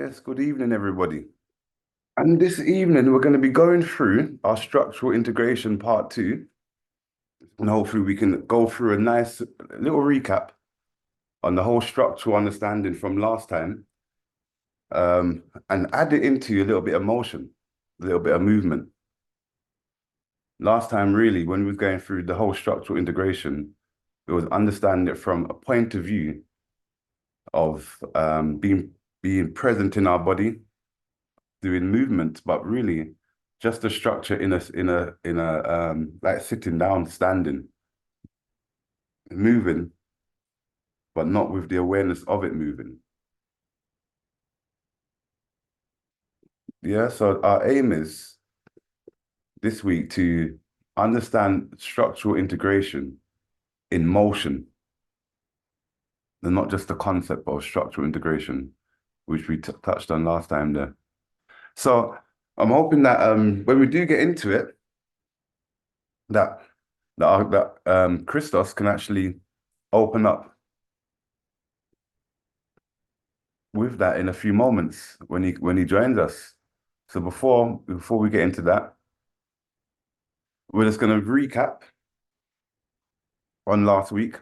Yes, good evening, everybody. And this evening, we're going to be going through our structural integration part two. And hopefully, we can go through a nice little recap on the whole structural understanding from last time, and add it into a little bit of motion, a little bit of movement. Last time, really, when we were going through the whole structural integration, it was understanding it from a point of view of being present in our body, doing movement, but really just the structure in a like sitting down, standing, moving, but not with the awareness of it moving. Yeah, so our aim is this week to understand structural integration in motion, and not just the concept of structural integration, which we touched on last time there. So I'm hoping that when we do get into it, that Christos can actually open up with that in a few moments when he joins us. So before we get into that, we're just going to recap on last week.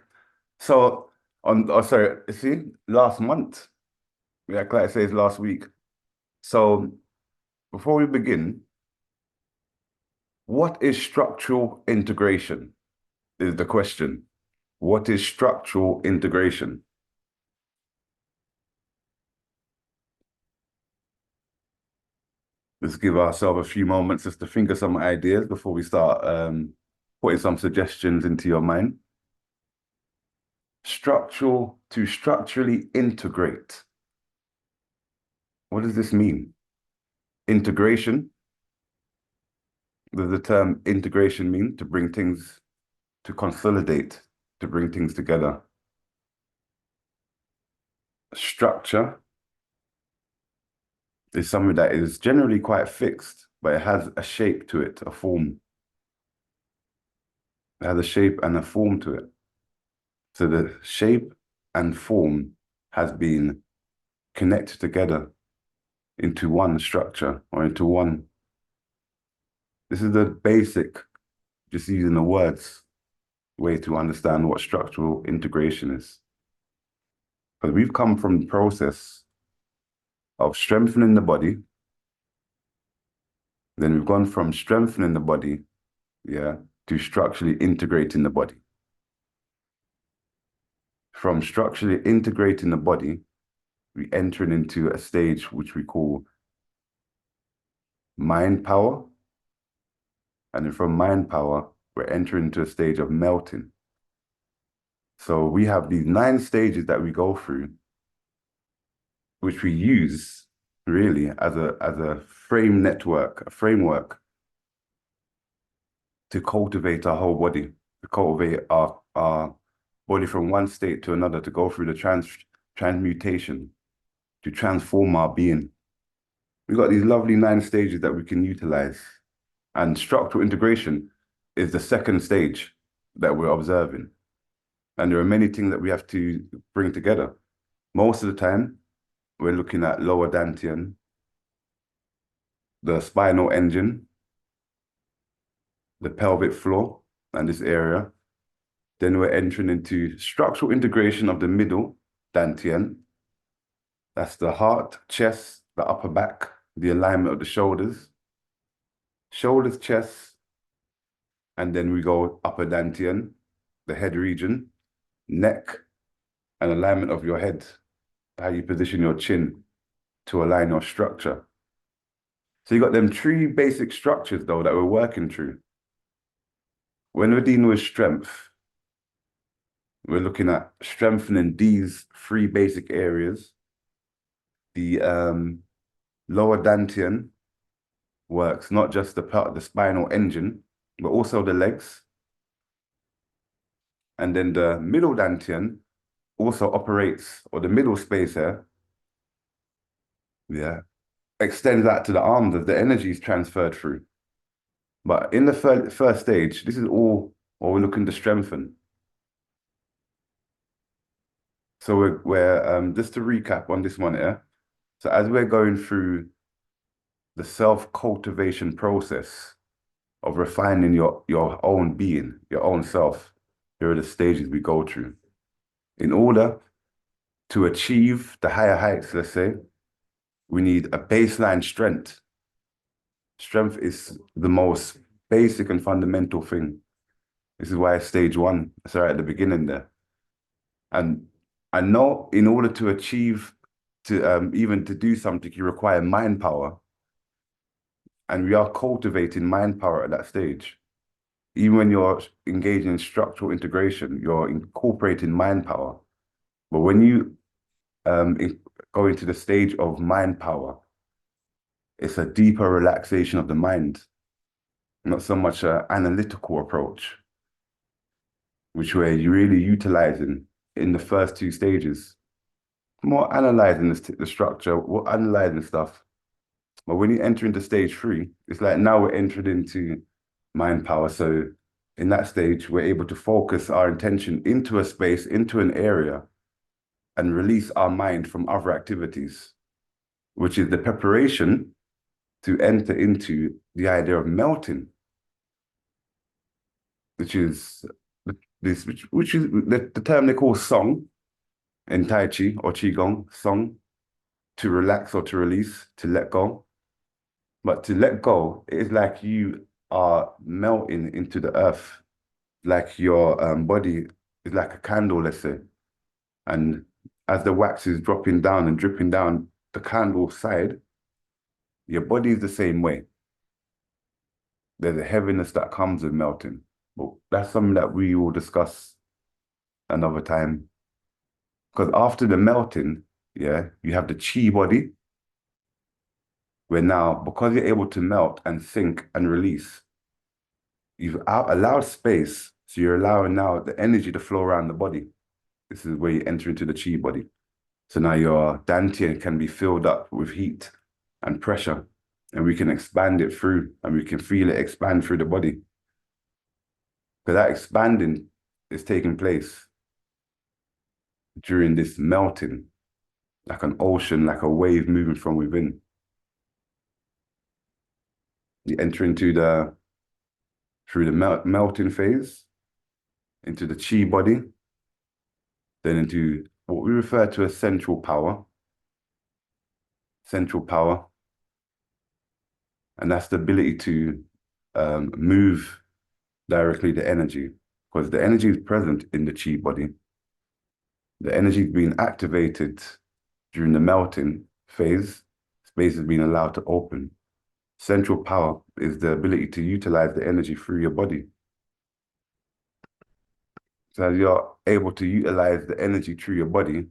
So sorry, see, last month. Yeah, like I say, it's last week. So before we begin, what is structural integration? Is the question. What is structural integration? Let's give ourselves a few moments just to think of some ideas before we start putting some suggestions into your mind. To structurally integrate. What does this mean? Integration. Does the term integration mean to bring things, to consolidate, to bring things together? Structure is something that is generally quite fixed, but it has a shape to it, a form. It has a shape and a form to it. So the shape and form has been connected together into one structure or into one. This is the basic, just using the words, way to understand what structural integration is. Because we've come from the process of strengthening the body. Then we've gone from strengthening the body, yeah, to structurally integrating the body. From structurally integrating the body, we entering into a stage which we call mind power. And then from mind power, we're entering into a stage of melting. So we have these 9 stages that we go through, which we use really as a framework to cultivate our whole body, to cultivate our body from one state to another, to go through the transmutation, to transform our being. We've got these lovely 9 stages that we can utilize. And structural integration is the second stage that we're observing. And there are many things that we have to bring together. Most of the time, we're looking at lower dantian, the spinal engine, the pelvic floor, and this area. Then we're entering into structural integration of the middle dantian. That's the heart, chest, the upper back, the alignment of the shoulders, chest, and then we go upper dantian, the head region, neck, and alignment of your head, how you position your chin to align your structure. So you got them 3 basic structures though that we're working through. When we're dealing with strength, we're looking at strengthening these 3 basic areas. The lower dantian works not just the part of the spinal engine, but also the legs. And then the middle dantian also operates, or the middle space here, yeah, extends out to the arms as the energy is transferred through. But in the first stage, this is all what we're looking to strengthen. So we're just to recap on this one here, So as we're going through the self-cultivation process of refining your own being, your own self, here are the stages we go through. In order to achieve the higher heights, let's say, we need a baseline strength. Strength is the most basic and fundamental thing. This is why it's stage one. Sorry, at the beginning there. And I know in order to achieve, to even to do something, you require mind power. And we are cultivating mind power at that stage. Even when you're engaging in structural integration, you're incorporating mind power. But when you go into the stage of mind power, it's a deeper relaxation of the mind, not so much an analytical approach, which where you're really utilizing in the first two stages, more analyzing the structure, we're analyzing stuff. But when you enter into stage three, it's like now we're entering into mind power. So in that stage, we're able to focus our intention into a space, into an area, and release our mind from other activities, which is the preparation to enter into the idea of melting, which is which is the term they call song in Tai Chi or Qigong, song, to relax or to release, to let go. But to let go, it is like you are melting into the earth, like your body is like a candle, let's say. And as the wax is dropping down and dripping down the candle side, your body is the same way. There's a heaviness that comes with melting. But that's something that we will discuss another time. Because after the melting, yeah, you have the chi body, where now, because you're able to melt and sink and release, you've allowed space. So you're allowing now the energy to flow around the body. This is where you enter into the chi body. So now your dantian can be filled up with heat and pressure, and we can expand it through, and we can feel it expand through the body. Because that expanding is taking place during this melting, like an ocean, like a wave moving from within. You enter into through the melting phase, into the chi body, then into what we refer to as central power. Central power. And that's the ability to move directly the energy, because the energy is present in the chi body. The energy is being activated during the melting phase. Space is being allowed to open. Central power is the ability to utilize the energy through your body. So you're able to utilize the energy through your body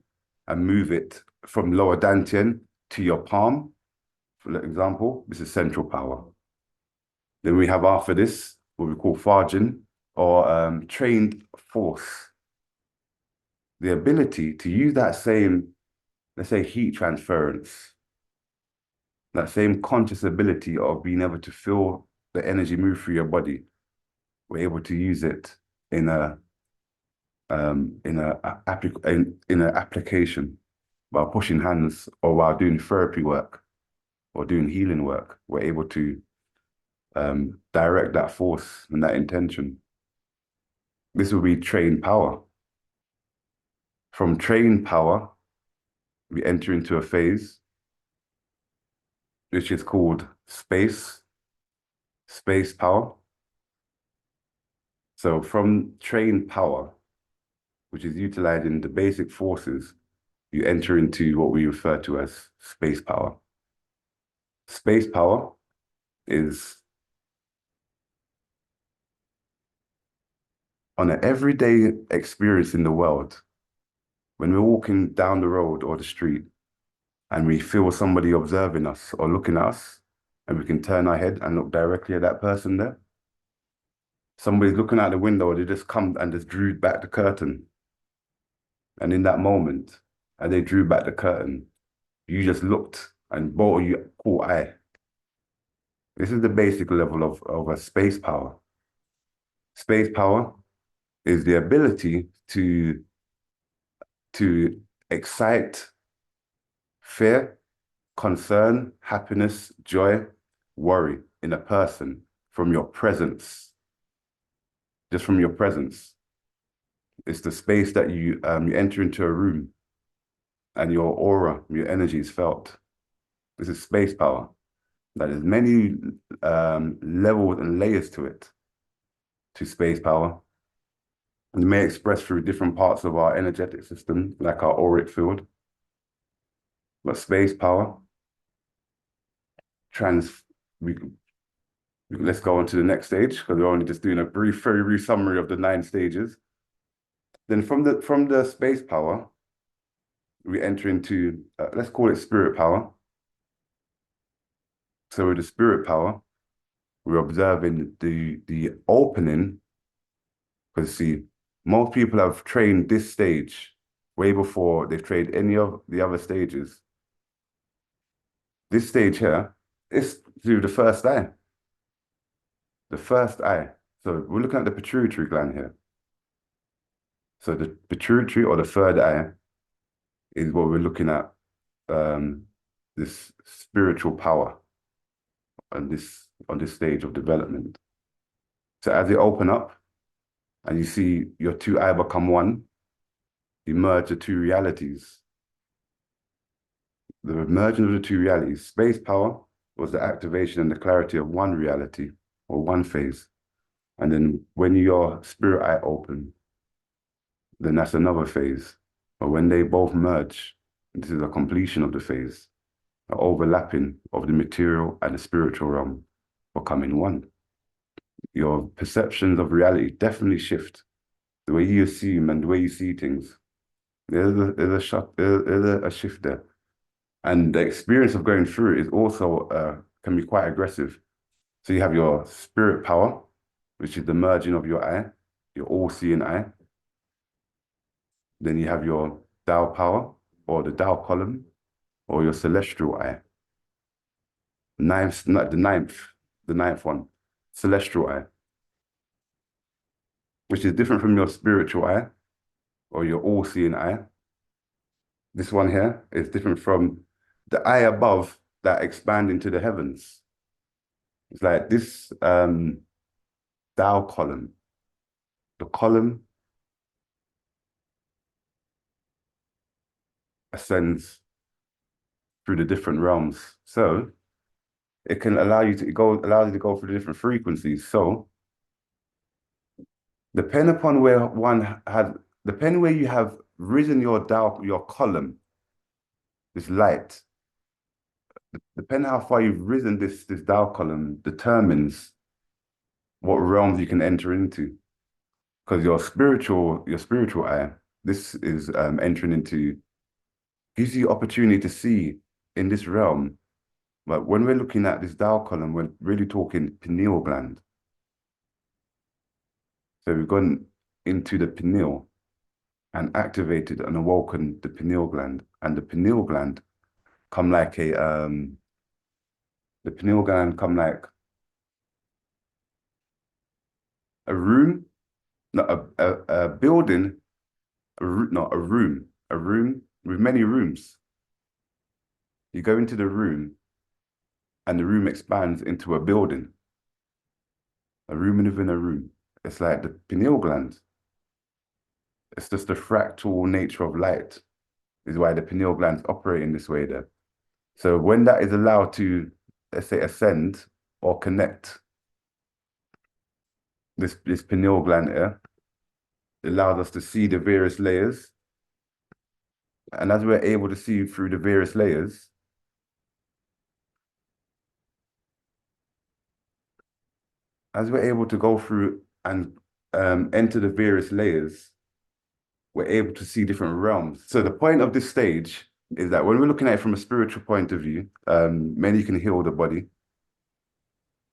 and move it from lower dantian to your palm, for example, this is central power. Then we have after this, what we call Farjin, or trained force. The ability to use that same, let's say, heat transference, that same conscious ability of being able to feel the energy move through your body. We're able to use it in an application while pushing hands or while doing therapy work or doing healing work. We're able to direct that force and that intention. This will be trained power. From trained power, we enter into a phase which is called space power. So from trained power, which is utilizing the basic forces, you enter into what we refer to as space power. Space power is on an everyday experience in the world. When we're walking down the road or the street and we feel somebody observing us or looking at us, and we can turn our head and look directly at that person there. Somebody's looking out the window, they just come and just drew back the curtain. And in that moment, as they drew back the curtain, you just looked and both of you caught eye. This is the basic level of a space power. Space power is the ability to excite fear concern, happiness, joy, worry in a person from your presence, just from your presence. It's the space that you enter into a room and your aura, your energy is felt. This is space power. Now, there's many levels and layers to space power. And it may express through different parts of our energetic system, like our auric field. But space power, we, let's go on to the next stage, because we're only just doing a very brief summary of the 9 stages. Then from the space power, we enter into, let's call it spirit power. So with the spirit power, we're observing the opening, because see, most people have trained this stage way before they've trained any of the other stages. This stage here is through the first eye. The first eye. So we're looking at the pituitary gland here. So the pituitary, or the third eye, is what we're looking at, this spiritual power on this stage of development. So as you open up and you see your 2 eye become one, you merge the 2 realities. The merging of the 2 realities. Space power was the activation and the clarity of one reality or one phase. And then when your spirit eye open, then that's another phase. But when they both merge, this is a completion of the phase, an overlapping of the material and the spiritual realm becoming one. Your perceptions of reality definitely shift. The way you assume and the way you see things, there's a shift there. And the experience of going through it is also, can be quite aggressive. So you have your spirit power, which is the merging of your eye, your all-seeing eye. Then you have your Tao power, or the Tao column, or your celestial eye. The ninth one, celestial eye, which is different from your spiritual eye, or your all-seeing eye. This one here is different from the eye above that expand into the heavens. It's like this Tao column. The column ascends through the different realms. So it can allows you to go through the different frequencies. So depending where you have risen your Tao, your column, this light, depending how far you've risen this Tao column determines what realms you can enter into. Because your spiritual eye, this is entering into, gives you opportunity to see in this realm. But when we're looking at this Tao column, we're really talking pineal gland. So we've gone into the pineal and activated and awoken the pineal gland. And the pineal gland come like the pineal gland come like a room, not a building, a room with many rooms. You go into the room and the room expands into a building, a room within a room. It's like the pineal gland. It's just the fractal nature of light is why the pineal glands operate in this way there. So when that is allowed to, let's say, ascend or connect, this pineal gland here, it allows us to see the various layers. And as we're able to see through the various layers, as we're able to go through and enter the various layers, we're able to see different realms. So the point of this stage is that when we're looking at it from a spiritual point of view, many can heal the body.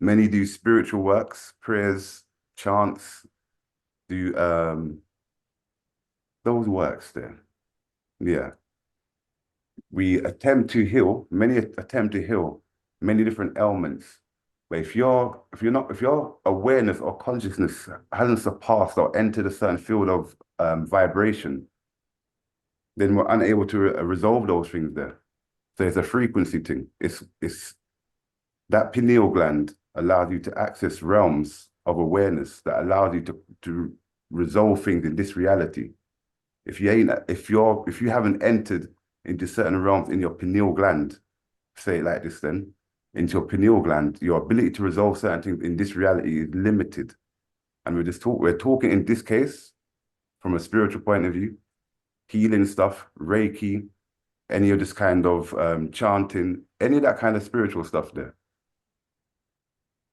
Many do spiritual works, prayers, chants, do those works there. Yeah. We attempt to heal, many attempt to heal many different ailments. But if your awareness or consciousness hasn't surpassed or entered a certain field of vibration, then we're unable to resolve those things there. So it's a frequency thing. It's that pineal gland allows you to access realms of awareness that allows you to resolve things in this reality. If you haven't entered into certain realms in your pineal gland, say it like this then, into your pineal gland, your ability to resolve certain things in this reality is limited. And we're talking in this case from a spiritual point of view, healing stuff, Reiki, any of this kind of chanting, any of that kind of spiritual stuff there.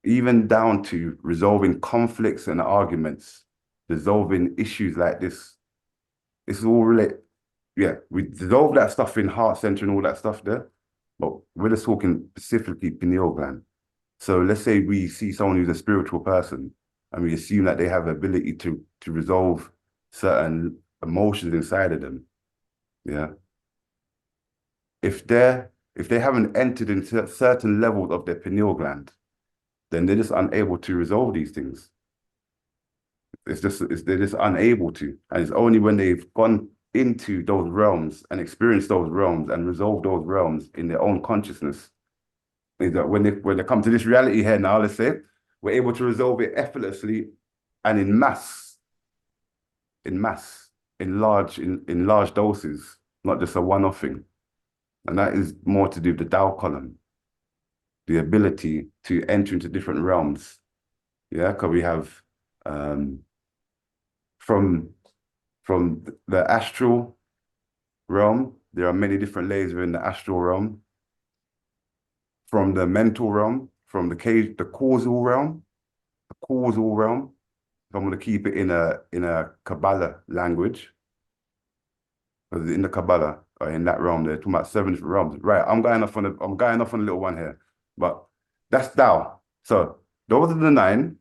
Even down to resolving conflicts and arguments, resolving issues like this. It's all related. Yeah, we dissolve that stuff in heart center and all that stuff there, but we're just talking specifically pineal gland. So let's say we see someone who's a spiritual person and we assume that they have the ability to resolve certain emotions inside of them. Yeah. If they haven't entered into certain levels of their pineal gland, then they're just unable to resolve these things. They're just unable to. And it's only when they've gone into those realms and experienced those realms and resolved those realms in their own consciousness, is that when they come to this reality here now, let's say, we're able to resolve it effortlessly and in mass, in large doses, not just a one-off thing. And that is more to do with the Tao column, the ability to enter into different realms. Yeah, because we have from the astral realm, there are many different layers within the astral realm. From the mental realm, from the causal realm, if I'm going to keep it in a Kabbalah language, because in the Kabbalah, or in that realm, they're talking about 7 different realms. Right, I'm going off on a little one here, but that's Tao. So those are the 9.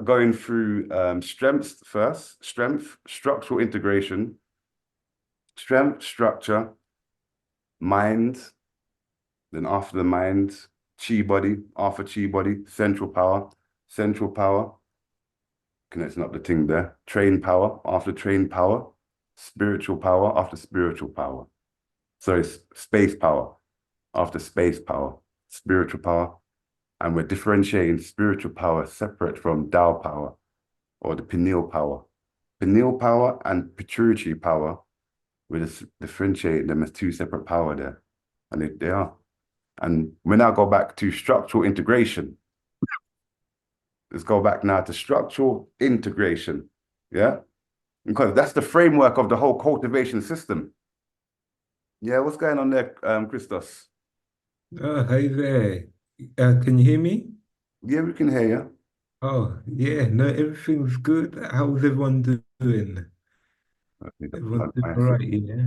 Going through strengths first, structural integration, strength, structure, mind, then after the mind, chi body, after chi body, central power, connecting up the thing there, train power, after train power, spiritual power, after spiritual power. So it's space power, after space power, spiritual power, and we're differentiating spiritual power separate from Tao power or the pineal power. Pineal power and pituitary power, we just differentiate them as 2 separate power there. And they are. And we now go back to structural integration. Let's go back now to structural integration. Yeah. Because that's the framework of the whole cultivation system. Yeah, what's going on there, Christos? Oh, hi there. Can you hear me? Yeah, we can hear you. Oh, yeah, no, everything's good. How's everyone doing? Okay, that's Everyone's not doing all nice. right, yeah?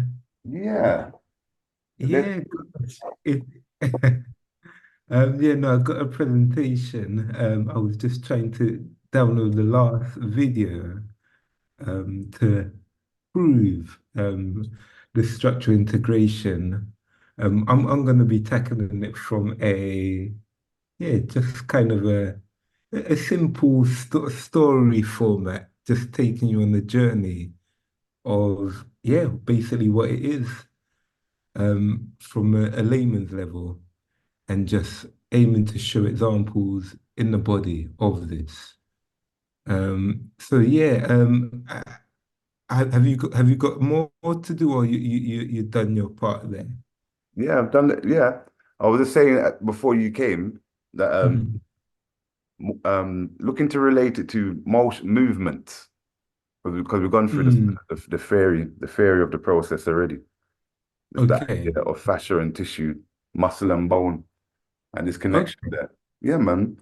Yeah. Let's, Yeah, good. It, yeah, no, I got a presentation. I was just trying to download the last video to prove the structural integration. I'm going to be tackling it from yeah, just kind of a simple story format, just taking you on the journey of, yeah, basically what it is from a layman's level and just aiming to show examples in the body of this. So yeah, have you got more to do, or you've done your part there? yeah, I've done it. Yeah. I was just saying before you came that Mhm. looking to relate it to motion movement because we've gone through Mm, the theory of the process already. It's the okay. idea of fascia and tissue, muscle and bone, and this connection Okay. there. Yeah, man.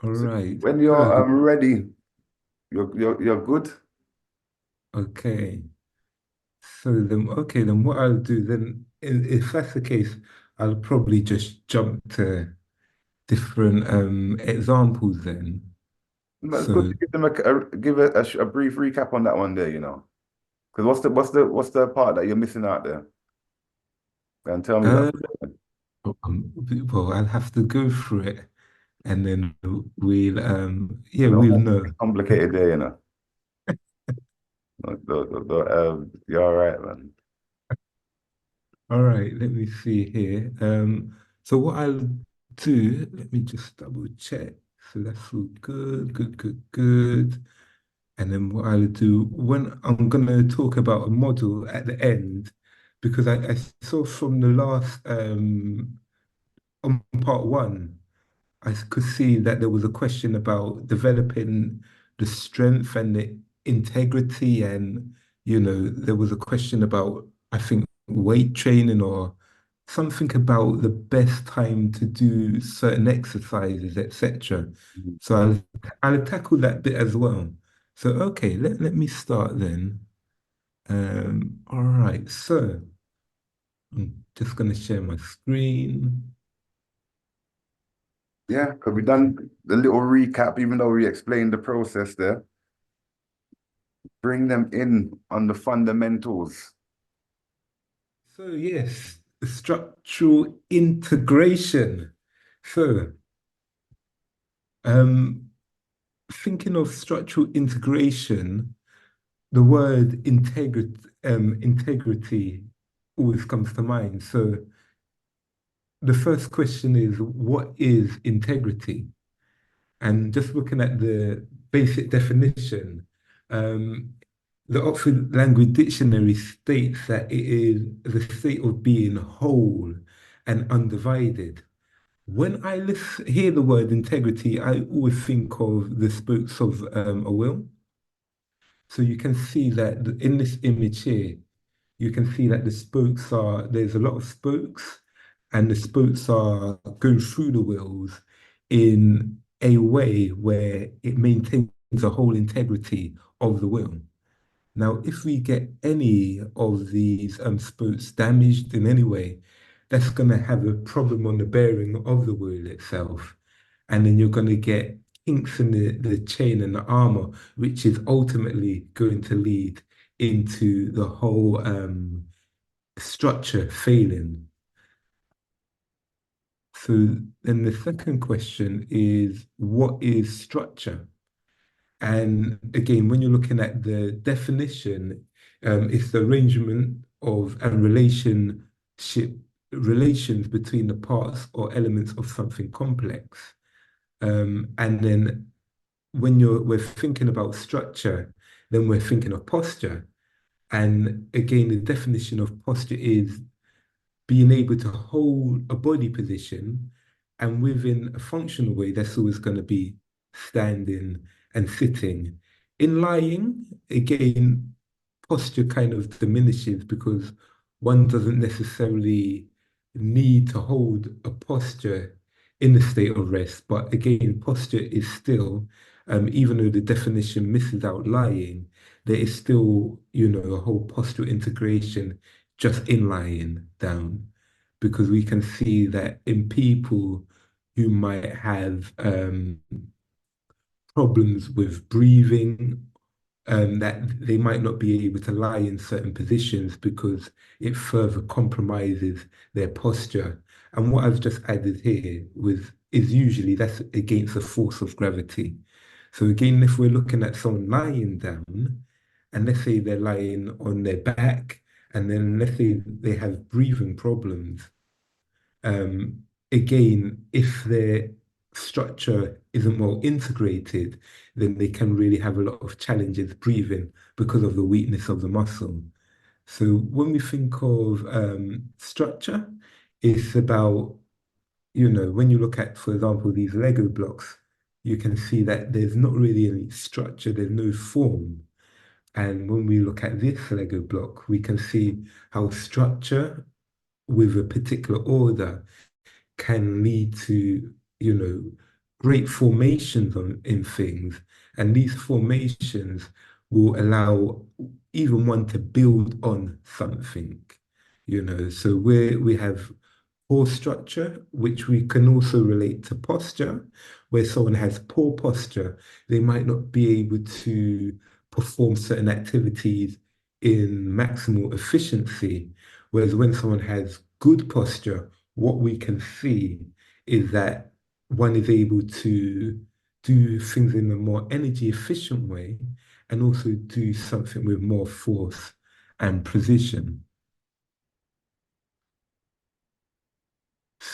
All So right. when you're So, ready, you're good. okay. So then, okay, then what I'll do then, if that's the case, I'll probably just jump to different examples then. But it's good So, to give them a brief recap on that one there, you know. Because what's the part that you're missing out there? And tell me that. uh, um, well, I'll have to go through it, and then we'll yeah, No, we'll know. it's complicated there, you know. You're all right, man. All right, let me see here. So what I'll do, let me just double check. So that's all good, good, good, good. And then what I'll do when I'm gonna talk about a model at the end, because I saw from the last on part one, could see that there was a question about developing the strength and the integrity, and there was a question about, I think, weight training or something about the best time to do certain exercises, etc. Mhm. So I'll tackle that bit as well. So okay, let me start then. All right, so I'm just going to share my screen. Yeah, because we done the little recap, even though we explained the process there. Bring them in on the fundamentals. So yes, structural integration. So um, thinking of structural integration, the word integrity always comes to mind. So the first question is, what is integrity? And just looking at the basic definition, um, the Oxford Language Dictionary states that it is the state of being whole and undivided. When I hear the word integrity, I always think of the spokes of a wheel. So you can see that in this image here, you can see that there's a lot of spokes, and the spokes are going through the wheels in a way where it maintains the whole integrity of the wheel. Now, if we get any of these spokes damaged in any way, that's going to have a problem on the bearing of the wheel itself. And then you're going to get kinks in the chain and the armor, which is ultimately going to lead into the whole structure failing. So then the second question is, what is structure? And again, when you're looking at the definition, it's the arrangement of and relations between the parts or elements of something complex. And then when we're thinking about structure, then we're thinking of posture. And again, the definition of posture is being able to hold a body position, and within a functional way, that's always going to be standing and sitting. In lying, again, posture kind of diminishes because one doesn't necessarily need to hold a posture in a state of rest. But again, posture is still, even though the definition misses out lying, there is still, a whole postural integration just in lying down, because we can see that in people who might have problems with breathing, that they might not be able to lie in certain positions because it further compromises their posture. And what I've just added here is usually that's against the force of gravity. So again, if we're looking at someone lying down, and let's say they're lying on their back, and then let's say they have breathing problems, um, again, if their structure isn't well integrated, then they can really have a lot of challenges breathing because of the weakness of the muscle. So when we think of structure, it's about, when you look at, for example, these Lego blocks, you can see that there's not really any structure, there's no form. And when we look at this Lego block, we can see how structure with a particular order can lead to, great formations in things. And these formations will allow even one to build on something, So we have poor structure, which we can also relate to posture, where someone has poor posture, they might not be able to perform certain activities in maximal efficiency. Whereas when someone has good posture, what we can see is that one is able to do things in a more energy efficient way and also do something with more force and precision.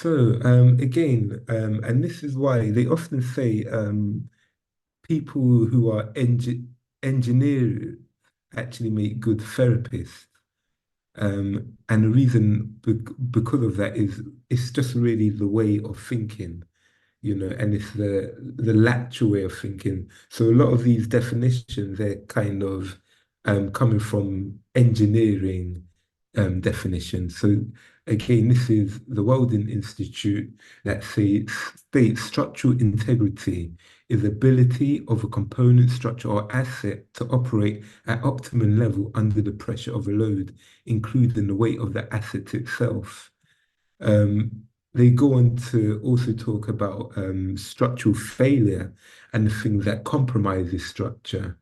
So again, and this is why they often say people who are engineers actually make good therapists. And the reason because of that is it's just really the way of thinking, and it's the lateral way of thinking. So a lot of these definitions, they're kind of coming from engineering definitions. So again, this is the Welding Institute that states structural integrity is ability of a component, structure, or asset to operate at optimum level under the pressure of a load, including the weight of the asset itself. They go on to also talk about structural failure and the things that compromise this structure.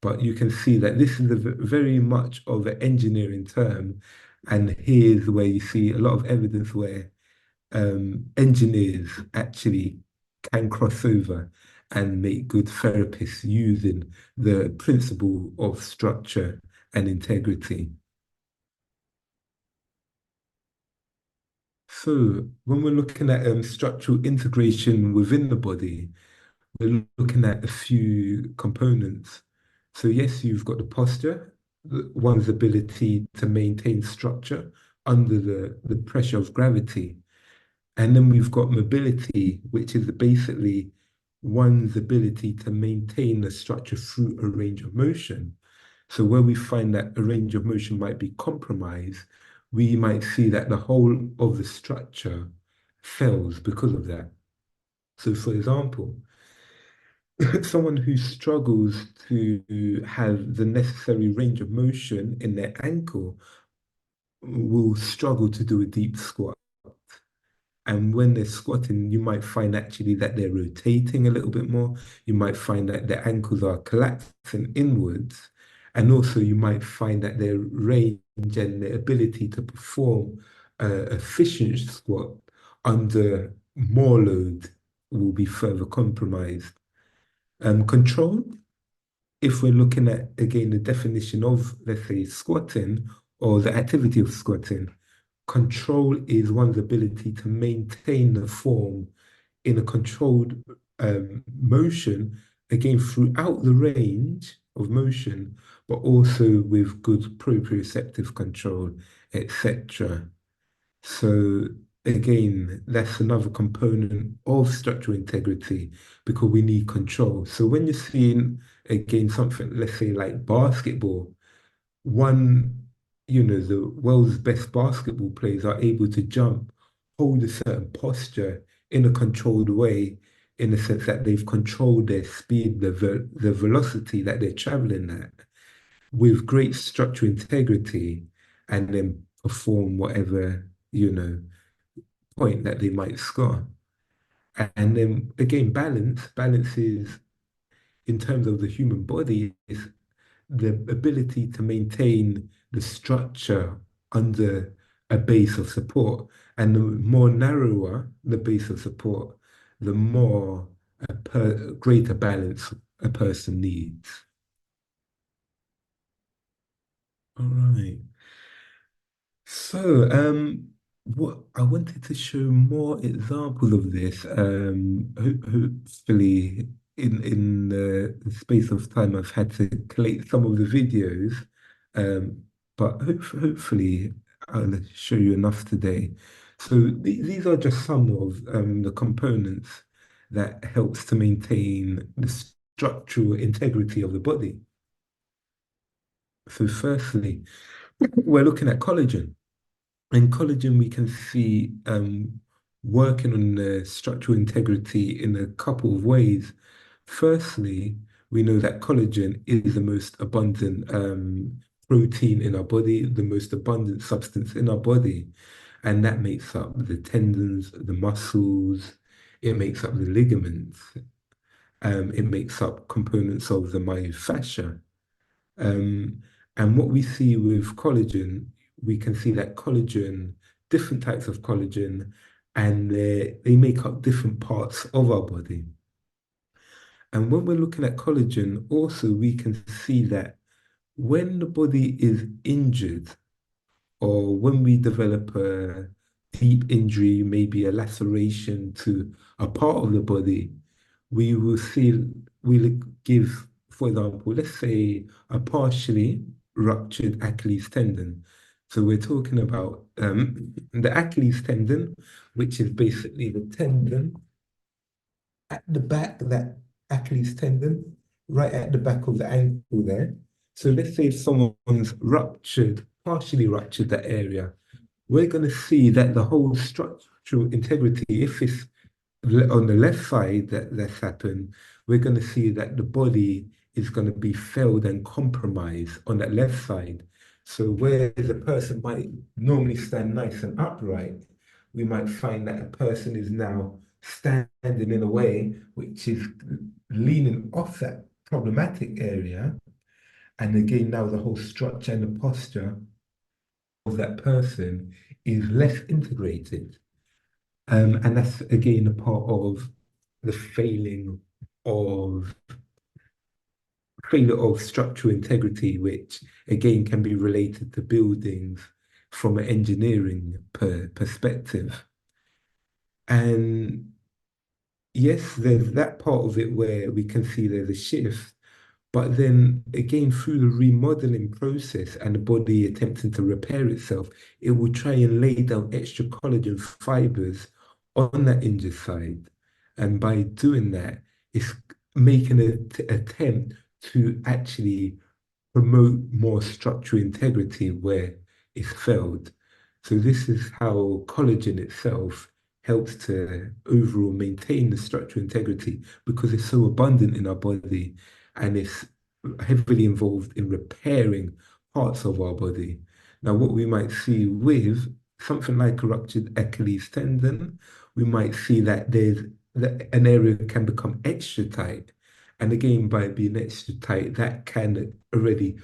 But you can see that this is very much of an engineering term. And here's where you see a lot of evidence where engineers actually can cross over and make good therapists using the principle of structure and integrity. So when we're looking at structural integration within the body, we're looking at a few components. So yes, you've got the posture, one's ability to maintain structure under the pressure of gravity. And then we've got mobility, which is basically one's ability to maintain a structure through a range of motion. So where we find that a range of motion might be compromised, we might see that the whole of the structure fails because of that. So for example, someone who struggles to have the necessary range of motion in their ankle will struggle to do a deep squat. And when they're squatting, you might find actually that they're rotating a little bit more. You might find that their ankles are collapsing inwards. And also you might find that their range and their ability to perform a efficient squat under more load will be further compromised. Control, if we're looking at, again, the definition of, let's say, squatting or the activity of squatting, control is one's ability to maintain the form in a controlled motion, again, throughout the range of motion, but also with good proprioceptive control, etc. So again, that's another component of structural integrity because we need control. So when you're seeing, again, something, let's say like basketball, one, the world's best basketball players are able to jump, hold a certain posture in a controlled way, in the sense that they've controlled their speed, the velocity that they're traveling at, with great structural integrity, and then perform whatever, point that they might score. And then again, balance is, in terms of the human body, is the ability to maintain the structure under a base of support. And the more narrower the base of support, the more greater balance a person needs. All right. So, what I wanted to show more examples of this. Hopefully, in the space of time, I've had to collate some of the videos. But hopefully, I'll show you enough today. So these are just some of the components that helps to maintain the structural integrity of the body. So firstly, we're looking at collagen. In collagen, we can see working on the structural integrity in a couple of ways. Firstly, we know that collagen is the most abundant protein in our body, the most abundant substance in our body, and that makes up the tendons, the muscles, it makes up the ligaments, it makes up components of the myofascia. Um, and what we see with collagen, we can see that collagen, different types of collagen, and they make up different parts of our body. And when we're looking at collagen, also we can see that when the body is injured or when we develop a deep injury, maybe a laceration to a part of the body, we will see, we'll give, for example, let's say a partially ruptured Achilles tendon. So we're talking about the Achilles tendon, which is basically the tendon at the back, that Achilles tendon, right at the back of the ankle there. So let's say someone's ruptured, partially ruptured that area, we're going to see that the whole structural integrity, if it's on the left side that's happened, we're going to see that the body is going to be failed and compromised on that left side. So where the person might normally stand nice and upright, we might find that a person is now standing in a way which is leaning off that problematic area. And again, now the whole structure and the posture of that person is less integrated. And that's again a part of the of failure of structural integrity, which again can be related to buildings from an engineering perspective. And yes, there's that part of it where we can see there's a shift, but then again, through the remodeling process and the body attempting to repair itself, it will try and lay down extra collagen fibers on that injured side. And by doing that, it's making an attempt to actually promote more structural integrity where it's failed. So this is how collagen itself helps to overall maintain the structural integrity because it's so abundant in our body and it's heavily involved in repairing parts of our body. Now, what we might see with something like a ruptured Achilles tendon, we might see that that an area can become extra tight. And again, by being extra tight, that can already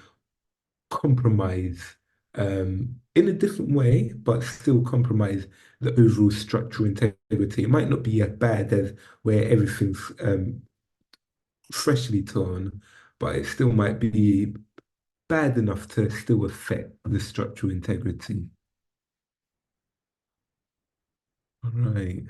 compromise in a different way, but still compromise the overall structural integrity. It might not be as bad as where everything's freshly torn, but it still might be bad enough to still affect the structural integrity. All right.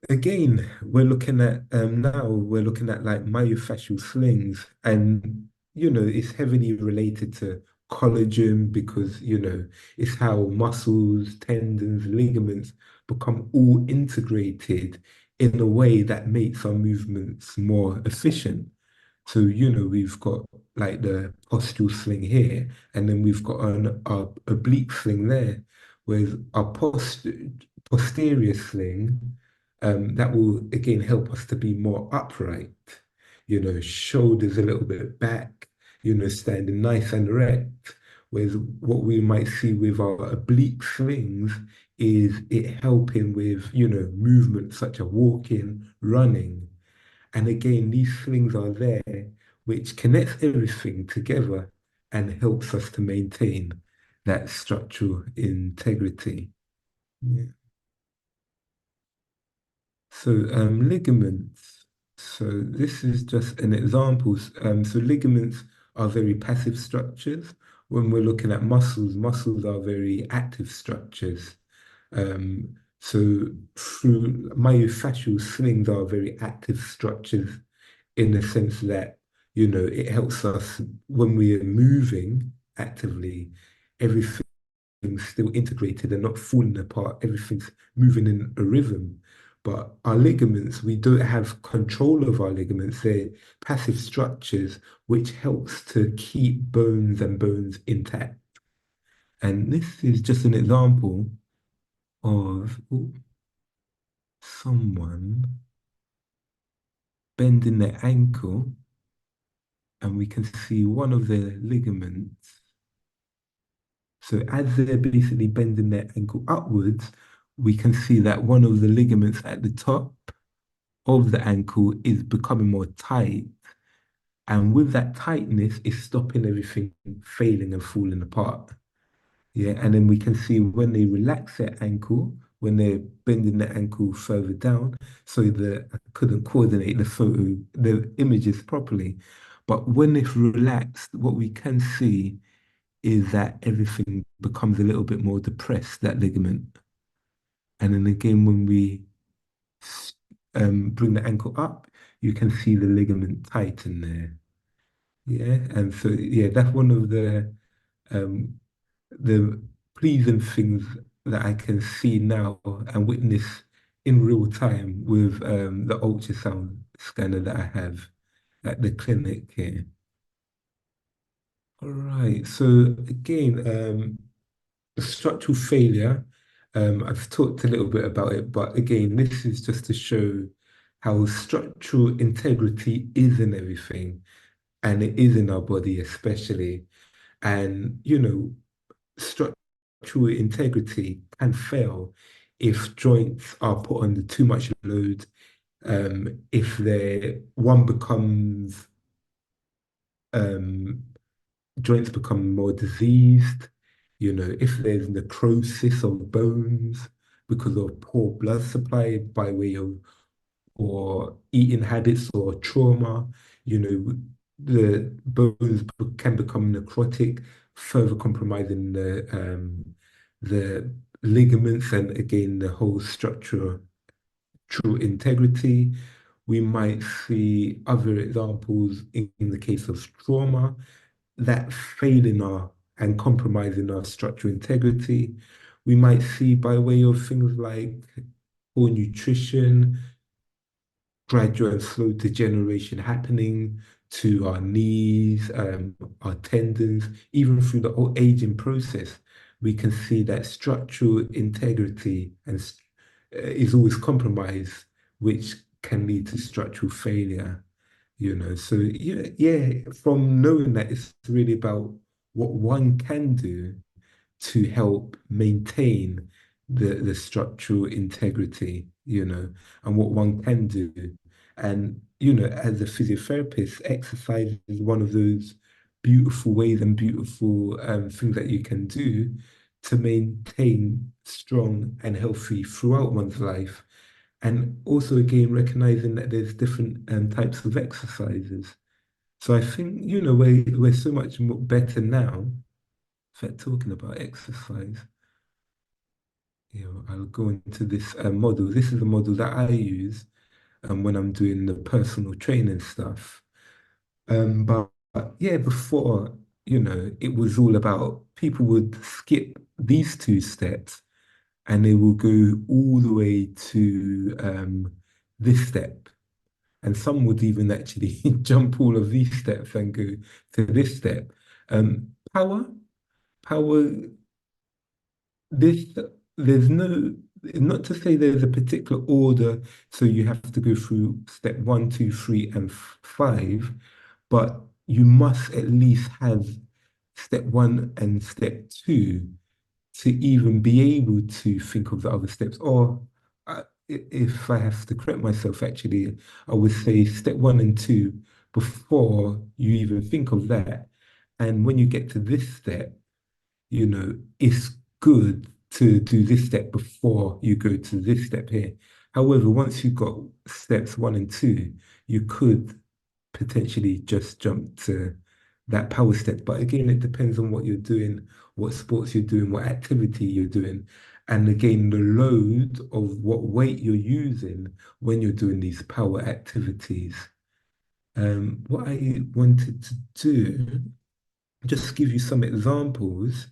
Again, we're looking at like myofascial slings, and it's heavily related to collagen because it's how muscles, tendons, ligaments become all integrated in a way that makes our movements more efficient. So, we've got like the postural sling here, and then we've got an oblique sling there, whereas our posterior sling, that will again help us to be more upright, shoulders a little bit back, standing nice and erect. Whereas what we might see with our oblique slings is it helping with, movements such as walking, running. And again, these things are there, which connects everything together and helps us to maintain that structural integrity. Yeah. So ligaments. So this is just an example. So ligaments are very passive structures. When we're looking at muscles, muscles are very active structures. So through myofascial slings are very active structures in the sense that, it helps us when we are moving actively, everything's still integrated and not falling apart. Everything's moving in a rhythm. But our ligaments, we don't have control of our ligaments. They're passive structures, which helps to keep bones and bones intact. And this is just an example of someone bending their ankle, and we can see one of their ligaments. So as they're basically bending their ankle upwards, we can see that one of the ligaments at the top of the ankle is becoming more tight. And with that tightness, it's stopping everything failing and falling apart. Yeah, and then we can see when they relax their ankle, when they're bending the ankle further down, so that I couldn't coordinate the images properly. But when it's relaxed, what we can see is that everything becomes a little bit more depressed, that ligament. And then again, when we bring the ankle up, you can see the ligament tighten there. Yeah, and so yeah, that's one of um, the pleasing things that I can see now and witness in real time with the ultrasound scanner that I have at the clinic here. All right, so again, the structural failure, I've talked a little bit about it, but again, this is just to show how structural integrity is in everything, and it is in our body especially. And, structural integrity can fail if joints are put under too much load, if one becomes um, joints become more diseased, if there's necrosis of bones because of poor blood supply by way of or eating habits or trauma, the bones can become necrotic, further compromising the ligaments and again the whole structure, true integrity. We might see other examples in the case of trauma that failing our and compromising our structural integrity. We might see by way of things like poor nutrition, gradual and slow degeneration happening to our knees, our tendons, even through the whole aging process, we can see that structural integrity is always compromised, which can lead to structural failure. So yeah, yeah, from knowing that it's really about what one can do to help maintain the structural integrity, and what one can do. And, as a physiotherapist, exercise is one of those beautiful ways and beautiful things that you can do to maintain strong and healthy throughout one's life. And also, again, recognizing that there's different types of exercises. So I think, we're so much more better now for talking about exercise. I'll go into this model. This is a model that I use when I'm doing the personal training stuff. But yeah, before, it was all about people would skip these two steps and they will go all the way to this step. And some would even actually jump all of these steps and go to this step. Power, power this there's no not to say there's a particular order, so you have to go through step one, two, three, and five, but you must at least have step one and step two to even be able to think of the other steps. Or if I have to correct myself, actually, I would say step one and two before you even think of that. And when you get to this step, it's good to do this step before you go to this step here. However, once you've got steps one and two, you could potentially just jump to that power step. But again, it depends on what you're doing, what sports you're doing, what activity you're doing. And again, the load of what weight you're using when you're doing these power activities. What I wanted to do, just give you some examples.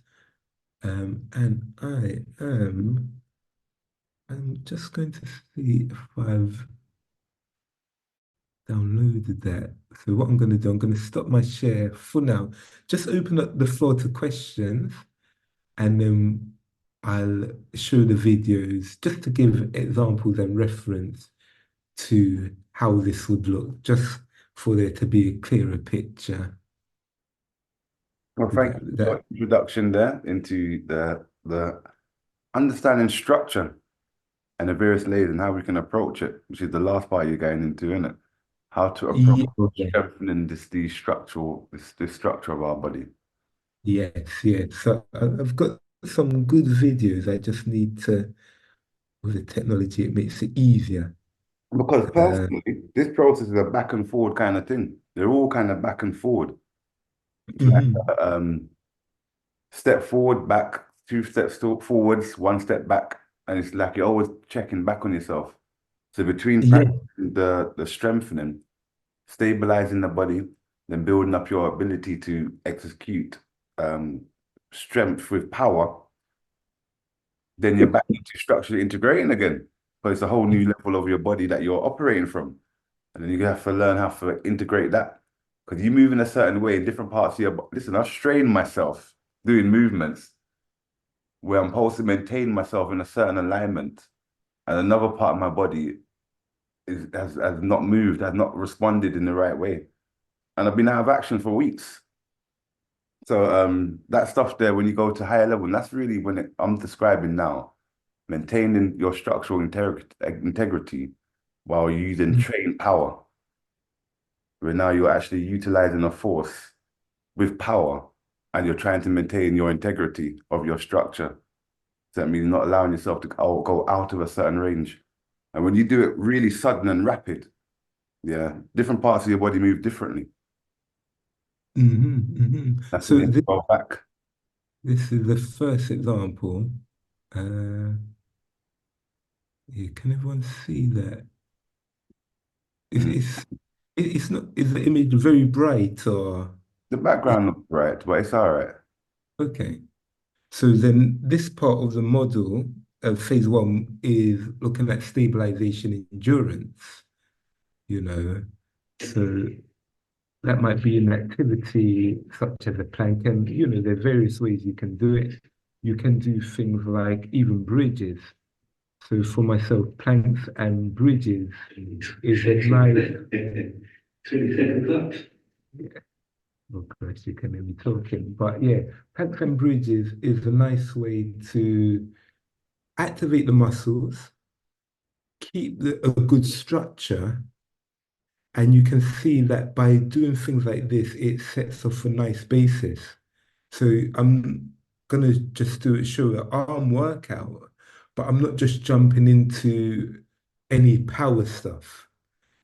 And I'm just going to see if I've downloaded that. So what I'm going to do, I'm going to stop my share for now. Just open up the floor to questions, and then I'll show the videos just to give examples and reference to how this would look, just for there to be a clearer picture. Well, thank you for That your introduction there into the understanding structure and the various layers and how we can approach it, which is the last part you're going into, isn't it? How to approach yeah, strengthening this structure of our body. yes, yes. So I've got some good videos. I just need to, with the technology, it makes it easier. Because Uh, personally, this process is a back and forward kind of thing. They're all kind of back and forward. It's like mhm. step forward, back, two steps forwards, one step back, and it's like you're always checking back on yourself. So between Yeah. practicing the strengthening, stabilizing the body, then building up your ability to execute um, strength with power, then you're back into structurally integrating again. But it's a whole new level of your body that you're operating from. And then you have to learn how to integrate that. Because you move in a certain way in different parts of your body. Listen, I strain myself doing movements where I'm supposed to maintain myself in a certain alignment. And another part of my body has not moved, has not responded in the right way. And I've been out of action for weeks. So that stuff there, when you go to higher level, and that's really when I'm describing now, maintaining your structural integrity while using trained power, where now you're actually utilizing a force with power and you're trying to maintain your integrity of your structure. So that means not allowing yourself to go out of a certain range. And when you do it really sudden and rapid, yeah, different parts of your body move differently. That's when So you have to go back. this is the first example. Uh, yeah, can everyone see that? Mm. It's not, is the image very bright or The background looks right, but it's all right. okay? So then this part of the model, phase one, is looking at stabilization and endurance, you know. So that might be an activity such as a plank, and there are various ways you can do it. You can do things like even bridges. So for myself, planks and bridges is a nice. 20 seconds up. Yeah, oh gosh, you can hear me talking. But yeah, planks and bridges is a nice way to activate the muscles, keep a good structure, and you can see that by doing things like this, it sets off a nice basis. So I'm gonna just show an arm workout, but I'm not just jumping into any power stuff,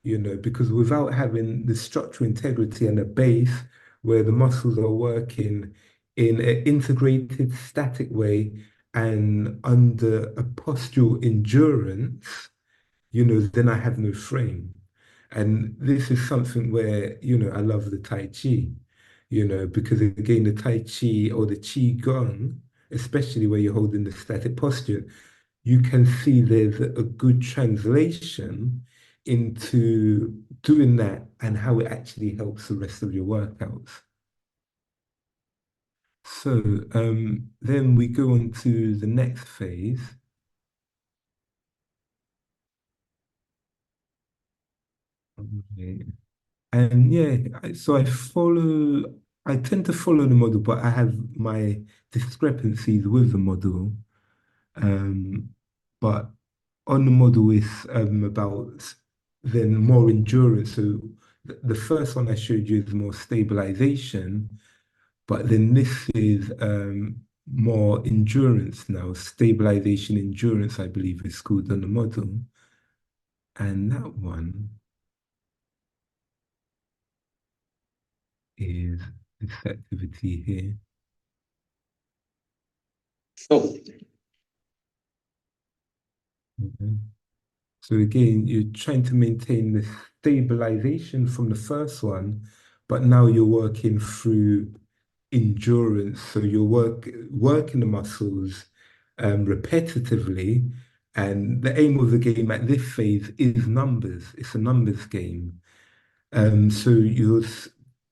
because without having the structural integrity and a base where the muscles are working in an integrated, static way and under a postural endurance, then I have no frame. And this is something where, I love the Tai Chi, because again, the Tai Chi or the Qi Gong, especially where you're holding the static posture, you can see there's a good translation into doing that and how it actually helps the rest of your workouts. So then we go on to the next phase. Okay. And yeah, I tend to follow the model, but I have my discrepancies with the model. Um, but on the model is about then more endurance. So the first one I showed you is more stabilization, but then this is more endurance now. Stabilization endurance, I believe, is called on the model. And that one is this activity here. So, Mhm. So again, you're trying to maintain the stabilization from the first one, but now you're working through endurance. So you're working the muscles repetitively. And the aim of the game at this phase is numbers. It's a numbers game. So you're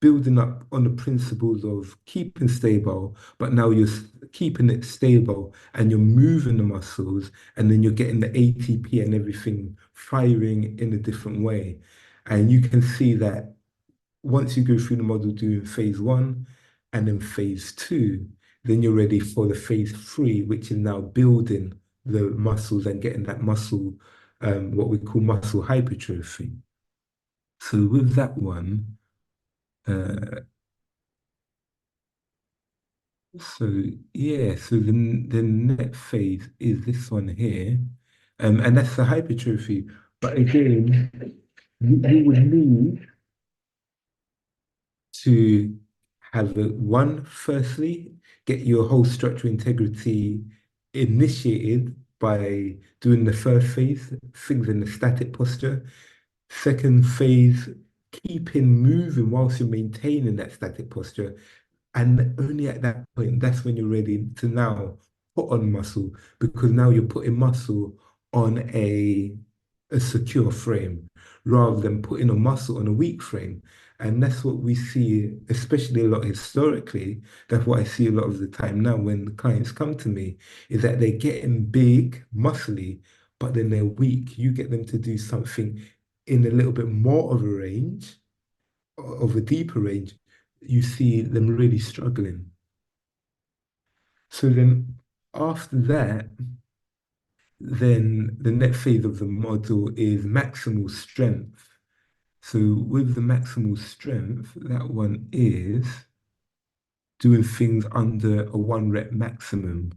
building up on the principles of keeping stable, but now you're keeping it stable and you're moving the muscles, and then you're getting the ATP and everything firing in a different way. And you can see that once you go through the model doing phase one and then phase two, then you're ready for the phase three, which is now building the muscles and getting that muscle, what we call muscle hypertrophy. So with that one, uh, so yeah, so the next phase is this one here, and that's the hypertrophy. But again, you would need to have one, firstly, get your whole structural integrity initiated by doing the first phase, things in the static posture. Second phase, keeping moving whilst you're maintaining that static posture. And only at that point, that's when you're ready to now put on muscle, because now you're putting muscle on a secure frame rather than putting a muscle on a weak frame. And that's what we see, especially a lot historically. That's what I see a lot of the time now when clients come to me, is that they're getting big, muscly, but then they're weak. You get them to do something in a little bit more of a range, of a deeper range, you see them really struggling. So then after that, then the next phase of the model is maximal strength. So with the maximal strength, that one is doing things under a 1 rep maximum.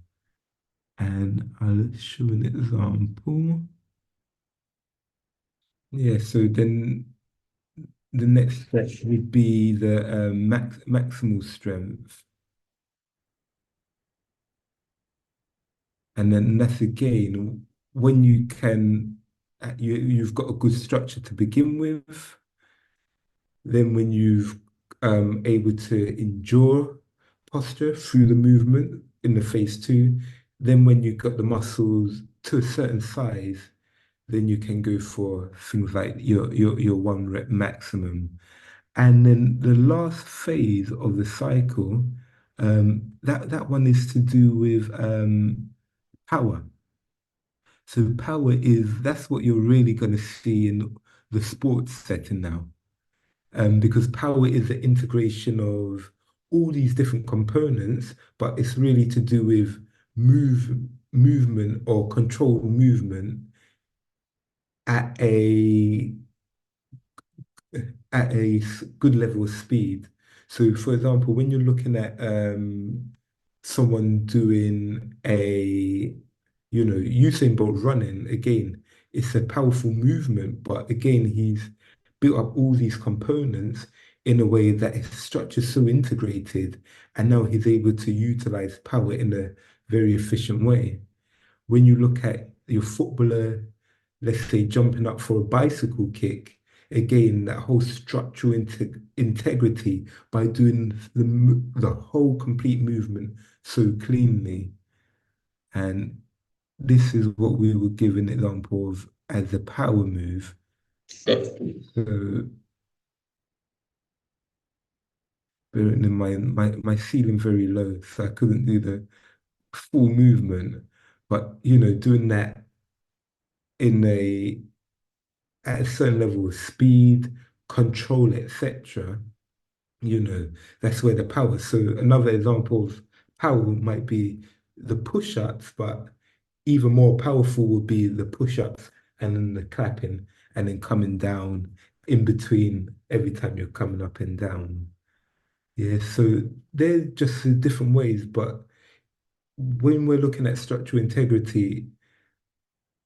And I'll show an example. Yeah, so then the next step would be the maximal strength. And then that's again, when you can, you've got a good structure to begin with. Then when you've able to endure posture through the movement in the phase two, then when you've got the muscles to a certain size, then you can go for things like your 1 rep maximum. And then the last phase of the cycle, that one is to do with power. So power is that's what you're really going to see in the sports setting now, because power is the integration of all these different components, but it's really to do with movement or control movement at a good level of speed. So, for example, when you're looking at someone doing Usain Bolt running, again, it's a powerful movement, but again, he's built up all these components in a way that his structure is so integrated, and now he's able to utilize power in a very efficient way. When you look at your footballer, let's say jumping up for a bicycle kick, again, that whole structural integrity by doing the whole complete movement so cleanly. And this is what we would give an example of as a power move. So bearing in mind my ceiling very low, so I couldn't do the full movement. But doing that in at a certain level of speed, control, etc., that's where the power. So another example of power might be the push-ups, but even more powerful would be the push-ups and then the clapping and then coming down in between every time you're coming up and down. Yeah, so they're just the different ways, but when we're looking at structural integrity,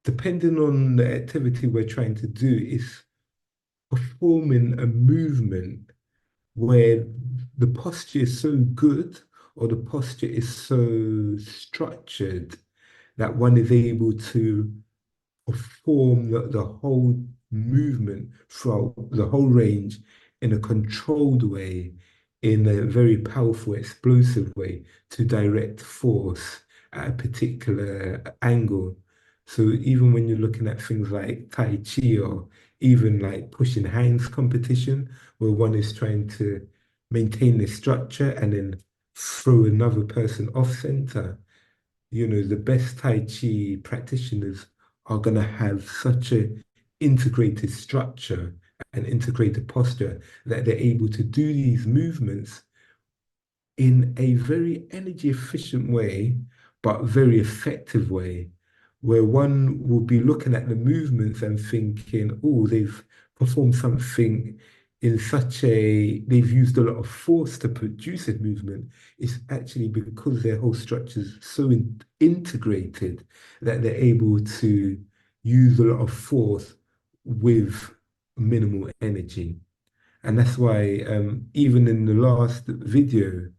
depending on the activity we're trying to do, is performing a movement where the posture is so good or the posture is so structured that one is able to perform the whole movement throughout the whole range in a controlled way, in a very powerful, explosive way to direct force at a particular angle. So even when you're looking at things like Tai Chi or even like pushing hands competition, where one is trying to maintain the structure and then throw another person off center, the best Tai Chi practitioners are going to have such a integrated structure and integrated posture that they're able to do these movements in a very energy efficient way, but very effective way, where one will be looking at the movements and thinking, oh, they've performed something in such they've used a lot of force to produce a movement. It's actually because their whole structure is so integrated that they're able to use a lot of force with minimal energy. And that's why even in the last video,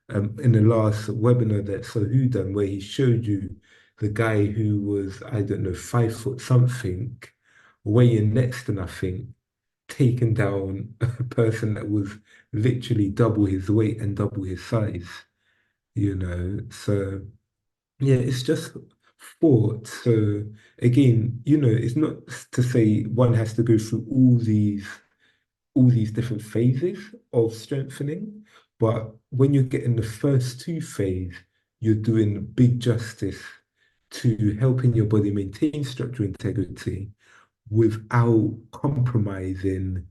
in the last webinar that Sahu done, where he showed you the guy who was, I don't know, 5 foot something, weighing next to nothing, taking down a person that was literally double his weight and double his size, you know. So yeah, it's just sport. So again, it's not to say one has to go through all these different phases of strengthening, but when you get in the first two phase, you're doing big justice to helping your body maintain structural integrity without compromising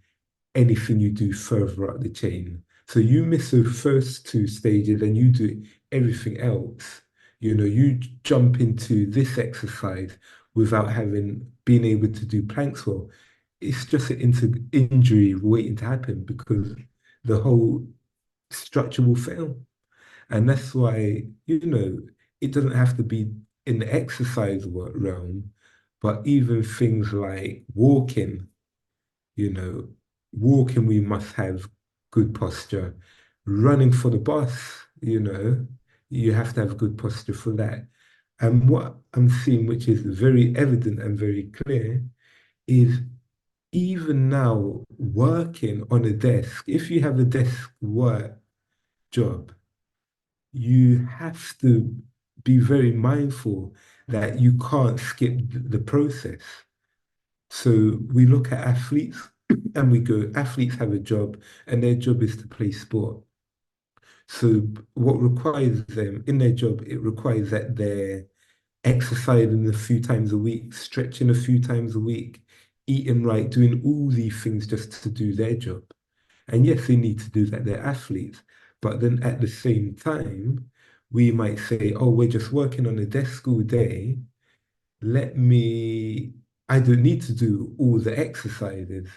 anything you do further up the chain. So you miss the first two stages and you do everything else. You jump into this exercise without having been able to do planks well. It's just an injury waiting to happen because the whole structure will fail. And that's why, it doesn't have to be in the exercise realm, but even things like walking, you know, walking, we must have good posture. Running for the bus, you have to have good posture for that. And what I'm seeing, which is very evident and very clear, is even now working on a desk, if you have a desk work job, you have to be very mindful that you can't skip the process. So we look at athletes and we go, athletes have a job and their job is to play sport. So what requires them in their job, it requires that they're exercising a few times a week, stretching a few times a week, eating right, doing all these things just to do their job. And yes, they need to do that, they're athletes. But then at the same time, we might say, oh, we're just working on a desk all day. Let me, I don't need to do all the exercises.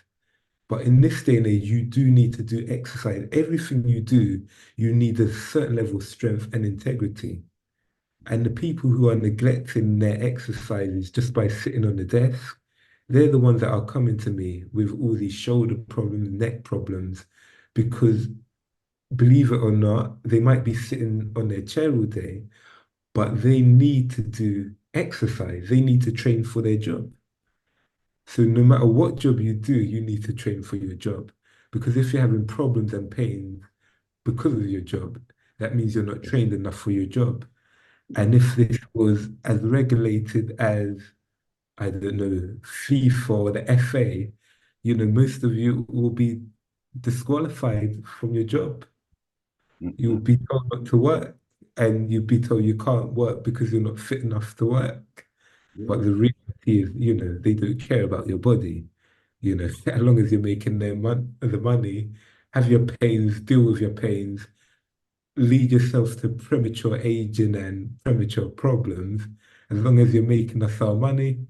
But in this day and age, you do need to do exercise. Everything you do, you need a certain level of strength and integrity. And the people who are neglecting their exercises just by sitting on the desk, they're the ones that are coming to me with all these shoulder problems, neck problems, because believe it or not, they might be sitting on their chair all day, but they need to do exercise. They need to train for their job. So no matter what job you do, you need to train for your job. Because if you're having problems and pain because of your job, that means you're not trained enough for your job. And if this was as regulated as, I don't know, FIFA or the FA, most of you will be disqualified from your job. You'll Mhm. be told not to work, and you'll be told you can't work because you're not fit enough to work. Yeah. But the reality is, they don't care about your body. As long as you're making the money, have your pains, deal with your pains, lead yourself to premature aging and premature problems. As long as you're making us our money,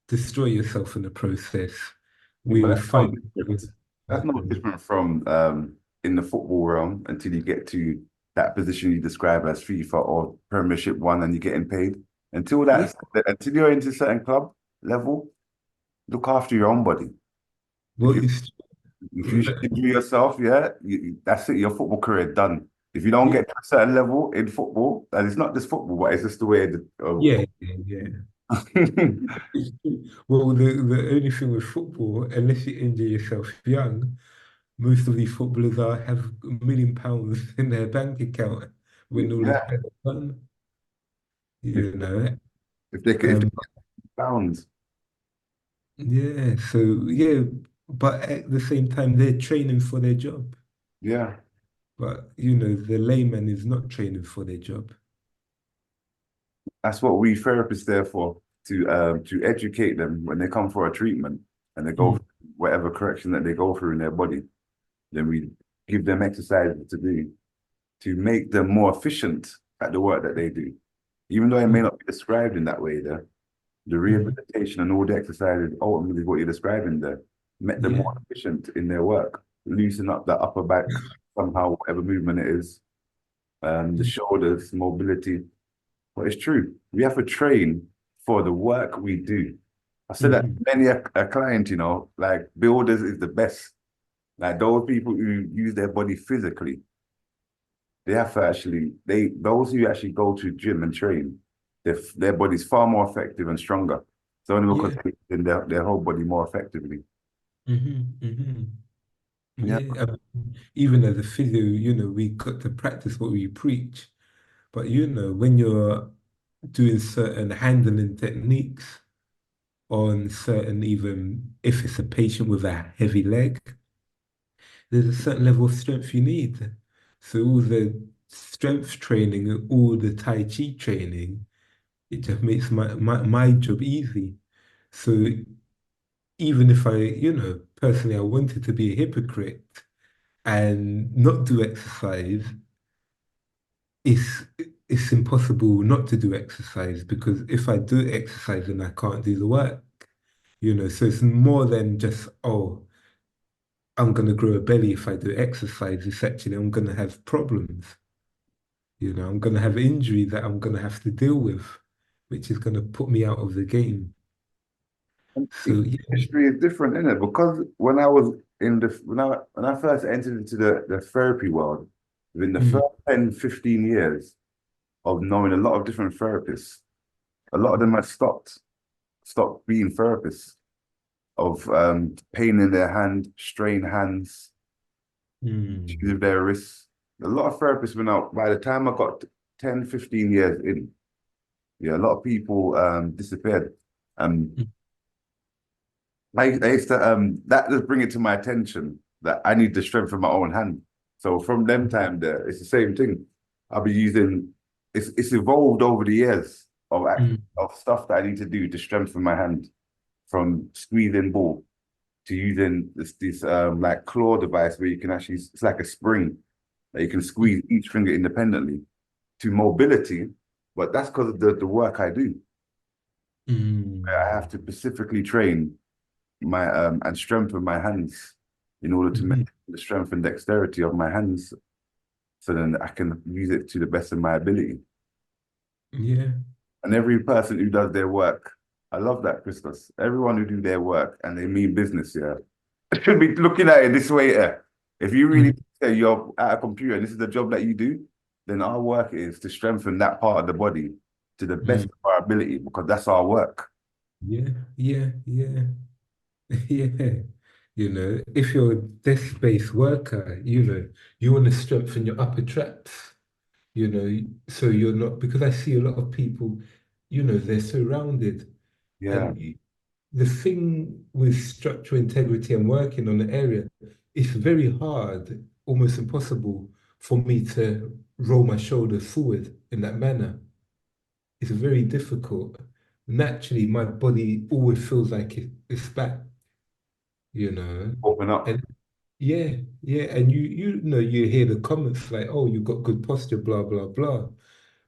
destroy yourself in the process. Yeah, We but will that's no find different. That's no happen. different from in the football realm until you get to that position you describe as FIFA or Premiership one and you're getting paid. Until Yeah, until you're into certain club level, look after your own body. If well, you it's if you injure yourself, yeah, that's it. Your football career done. If you don't yeah, get to a certain level in football, and it's not just football, but it's just the way yeah, yeah, yeah. It's true. Well, the only thing with football, unless you injure yourself young, most of these footballers have £1 million in their bank account when all is yeah. said and done. If You know, if they um, pounds, yeah. So yeah, but at the same time, they're training for their job. yeah. But the layman is not training for their job. That's what we therapists there for, to educate them when they come for a treatment and they go Mm, through whatever correction that they go through in their body. Then we give them exercises to do to make them more efficient at the work that they do. Even though it may mm, not be described in that way there, the mm. rehabilitation and all the exercises ultimately what you're describing there make them Yeah. more efficient in their work, loosen up the upper back somehow, whatever movement it is, the Mm, shoulders, mobility. But it's true. We have to train for the work we do. I said that mhm. many a client, like builders is the best. Like those people who use their body physically, they have to actually, those who actually go to gym and train, their body's far more effective and stronger. It's only because Yeah. they in their whole body more effectively. Hmm. Yeah. Yeah. Even as a physio, we got to practice what we preach. But when you're doing certain handling techniques on certain, even if it's a patient with a heavy leg, there's a certain level of strength you need. So all the strength training, and all the Tai Chi training, it just makes my job easy. So even if I, personally I wanted to be a hypocrite and not do exercise, it's it's impossible not to do exercise because if I do exercise then I can't do the work. So it's more than just, oh, I'm gonna grow a belly if I do exercise. It's actually I'm gonna have problems. I'm gonna have injury that I'm gonna have to deal with, which is gonna put me out of the game. Each So yeah. industry is different, isn't it? Because when I was in the when I first entered into the therapy world, within the Mm, first 10, 15 years of knowing a lot of different therapists, a lot of them had stopped being therapists of pain in their hand, strained hands, mm, issues with their wrists. A lot of therapists went out. By the time I got 10, 15 years in, yeah, a lot of people disappeared. Um, mm, I used to that just bring it to my attention that I need to strengthen my own hand. So from them time there, it's the same thing. I'll be using it's evolved over the years mm, of stuff that I need to do to strengthen my hand, from squeezing ball to using this like claw device where you can actually, it's like a spring that you can squeeze each finger independently, to mobility. But that's because of the work I do. I have mm, to specifically train my and strengthen my hands in order to mm. make the strength and dexterity of my hands, so then I can use it to the best of my ability. Yeah. And every person who does their work, I love that, Christos. Everyone who do their work and they mean business, yeah, should be looking at it this way. Yeah. If you really Mm, say you're at a computer and this is the job that you do, then our work is to strengthen that part of the body to the best mm. of our ability, because that's our work. Yeah, yeah, yeah, yeah. If you're a desk-based worker, you want to strengthen your upper traps, so you're not, because I see a lot of people, they're surrounded. Yeah. And the thing with structural integrity and working on the area, it's very hard, almost impossible for me to roll my shoulders forward in that manner. It's very difficult. Naturally, my body always feels like it's back, you know. Open up. And yeah, yeah, and you hear the comments like, "Oh, you've got good posture," blah blah blah.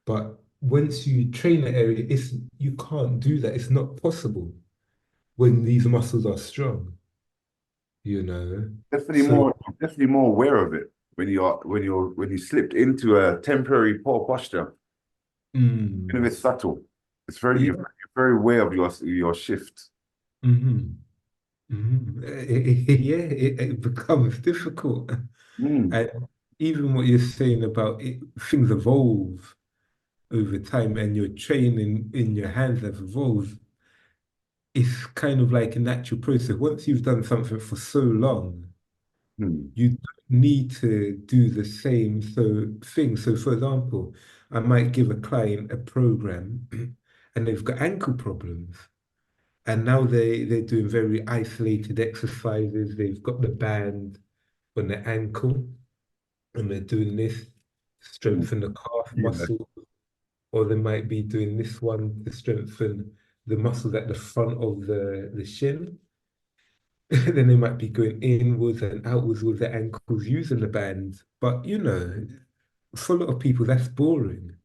But once you train the area, it's you can't do that. It's not possible when these muscles are strong, you know. Definitely So, more, definitely more aware of it when you slipped into a temporary poor posture. Even mm, if it's subtle, it's very yeah, you're very aware of your shift. hmm yeah, it becomes difficult. Mm, And even what you're saying about it, things evolve over time and your training in your hands have evolved. It's kind of like a natural process. Once you've done something for so long, mm, you don't need to do the same thing. So, for example, I might give a client a program and they've got ankle problems. And now they're doing very isolated exercises. They've got the band on the ankle and they're doing this, mm. strengthen the calf Yeah. muscle, or they might be doing this one to strengthen the muscles at the front of the shin. Then they might be going inwards and outwards with the ankles using the band. But for a lot of people, that's boring,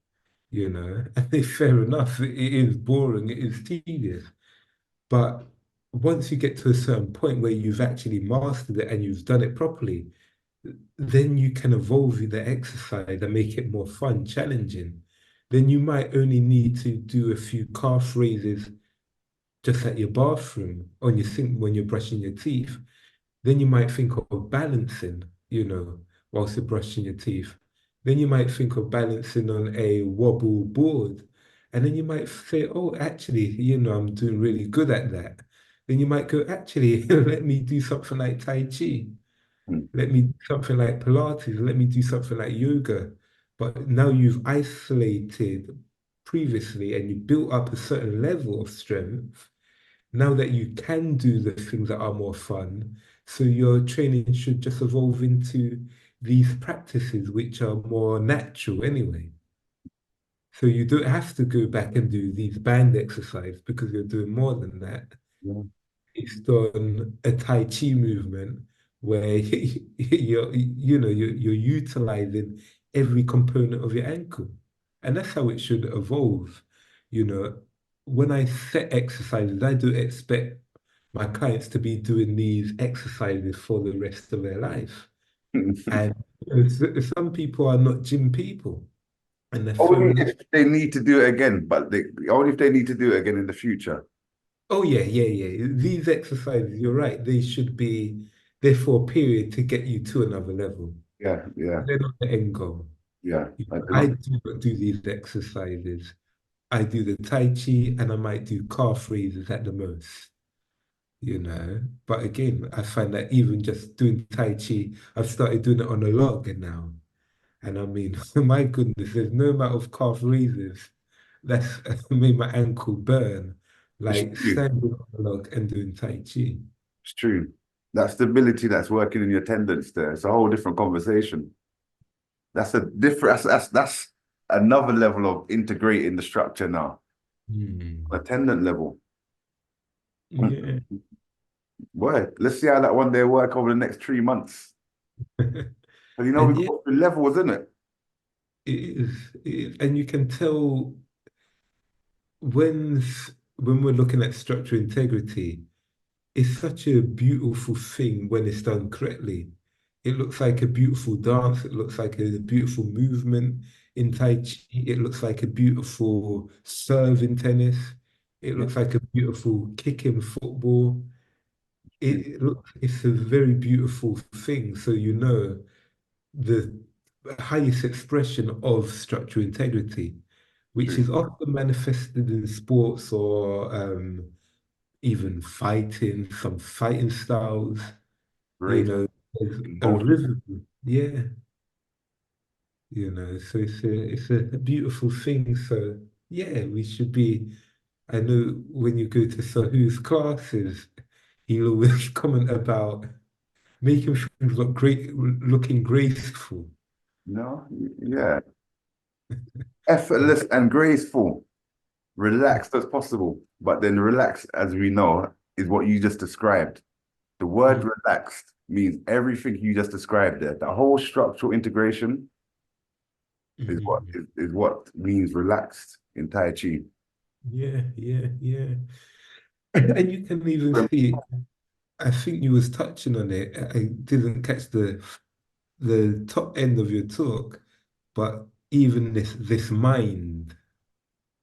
And fair enough, it is boring, it is tedious. But once you get to a certain point where you've actually mastered it and you've done it properly, then you can evolve the exercise and make it more fun, challenging. Then you might only need to do a few calf raises just at your bathroom on your sink when you're brushing your teeth. Then you might think of balancing, whilst you're brushing your teeth. Then you might think of balancing on a wobble board. And then you might say, oh, actually, I'm doing really good at that. Then you might go, actually, let me do something like Tai Chi. Mm. Let me do something like Pilates. Let me do something like yoga. But now you've isolated previously and you built up a certain level of strength. Now that you can do the things that are more fun, so your training should just evolve into these practices which are more natural anyway. So you don't have to go back and do these band exercises because you're doing more than that. Yeah. Based on a Tai Chi movement where you're utilizing every component of your ankle. And that's how it should evolve. You know, when I set exercises, I do expect my clients to be doing these exercises for the rest of their life. And some people are not gym people, and they're Only throwing up. if they need to do it again, but only if they need to do it again in the future. Oh yeah, yeah, yeah. These exercises, you're right, they should be there for a period to get you to another level. Yeah, yeah, They're not the end goal. yeah. I do I not. do not do these exercises. I do the Tai Chi and I might do calf raises at the most, you know. But again, I find that even just doing Tai Chi, I've started doing it on a log now. And I mean, my goodness, there's no amount of calf raises that's made my ankle burn, It's like true. standing on a log and doing Tai Chi. It's true. That stability that's working in your tendons there. It's a whole different conversation. That's a different. That's another level of integrating the structure now, Hmm. a tendon level. Yeah. Boy, let's see how that one day work over the next 3 months. But we And yet go through levels, isn't it? and you can tell when when we're looking at structural integrity, it's such a beautiful thing when it's done correctly. It looks like a beautiful dance. It looks like a beautiful movement in Tai Chi. It looks like a beautiful serve in tennis. It Yeah, looks like a beautiful kick in football. true, It's a very beautiful thing. So you know the highest expression of structural integrity, which true. is often manifested in sports or even fighting, some fighting styles, you Great know, there's a emotion. rhythm. Yeah, so it's a beautiful thing. So yeah, we should be. I know when you go to Sahu's classes, he'll always comment about making things look great, looking graceful. No, yeah. Effortless and graceful, relaxed as possible. But then relaxed, as we know, is what you just described. The word Mm, relaxed means everything you just described there. The whole structural integration is what mm. is what means relaxed in Tai Chi. Yeah, yeah, yeah. And you can even see, I think you was touching on it. I didn't catch the top end of your talk, but even this mind,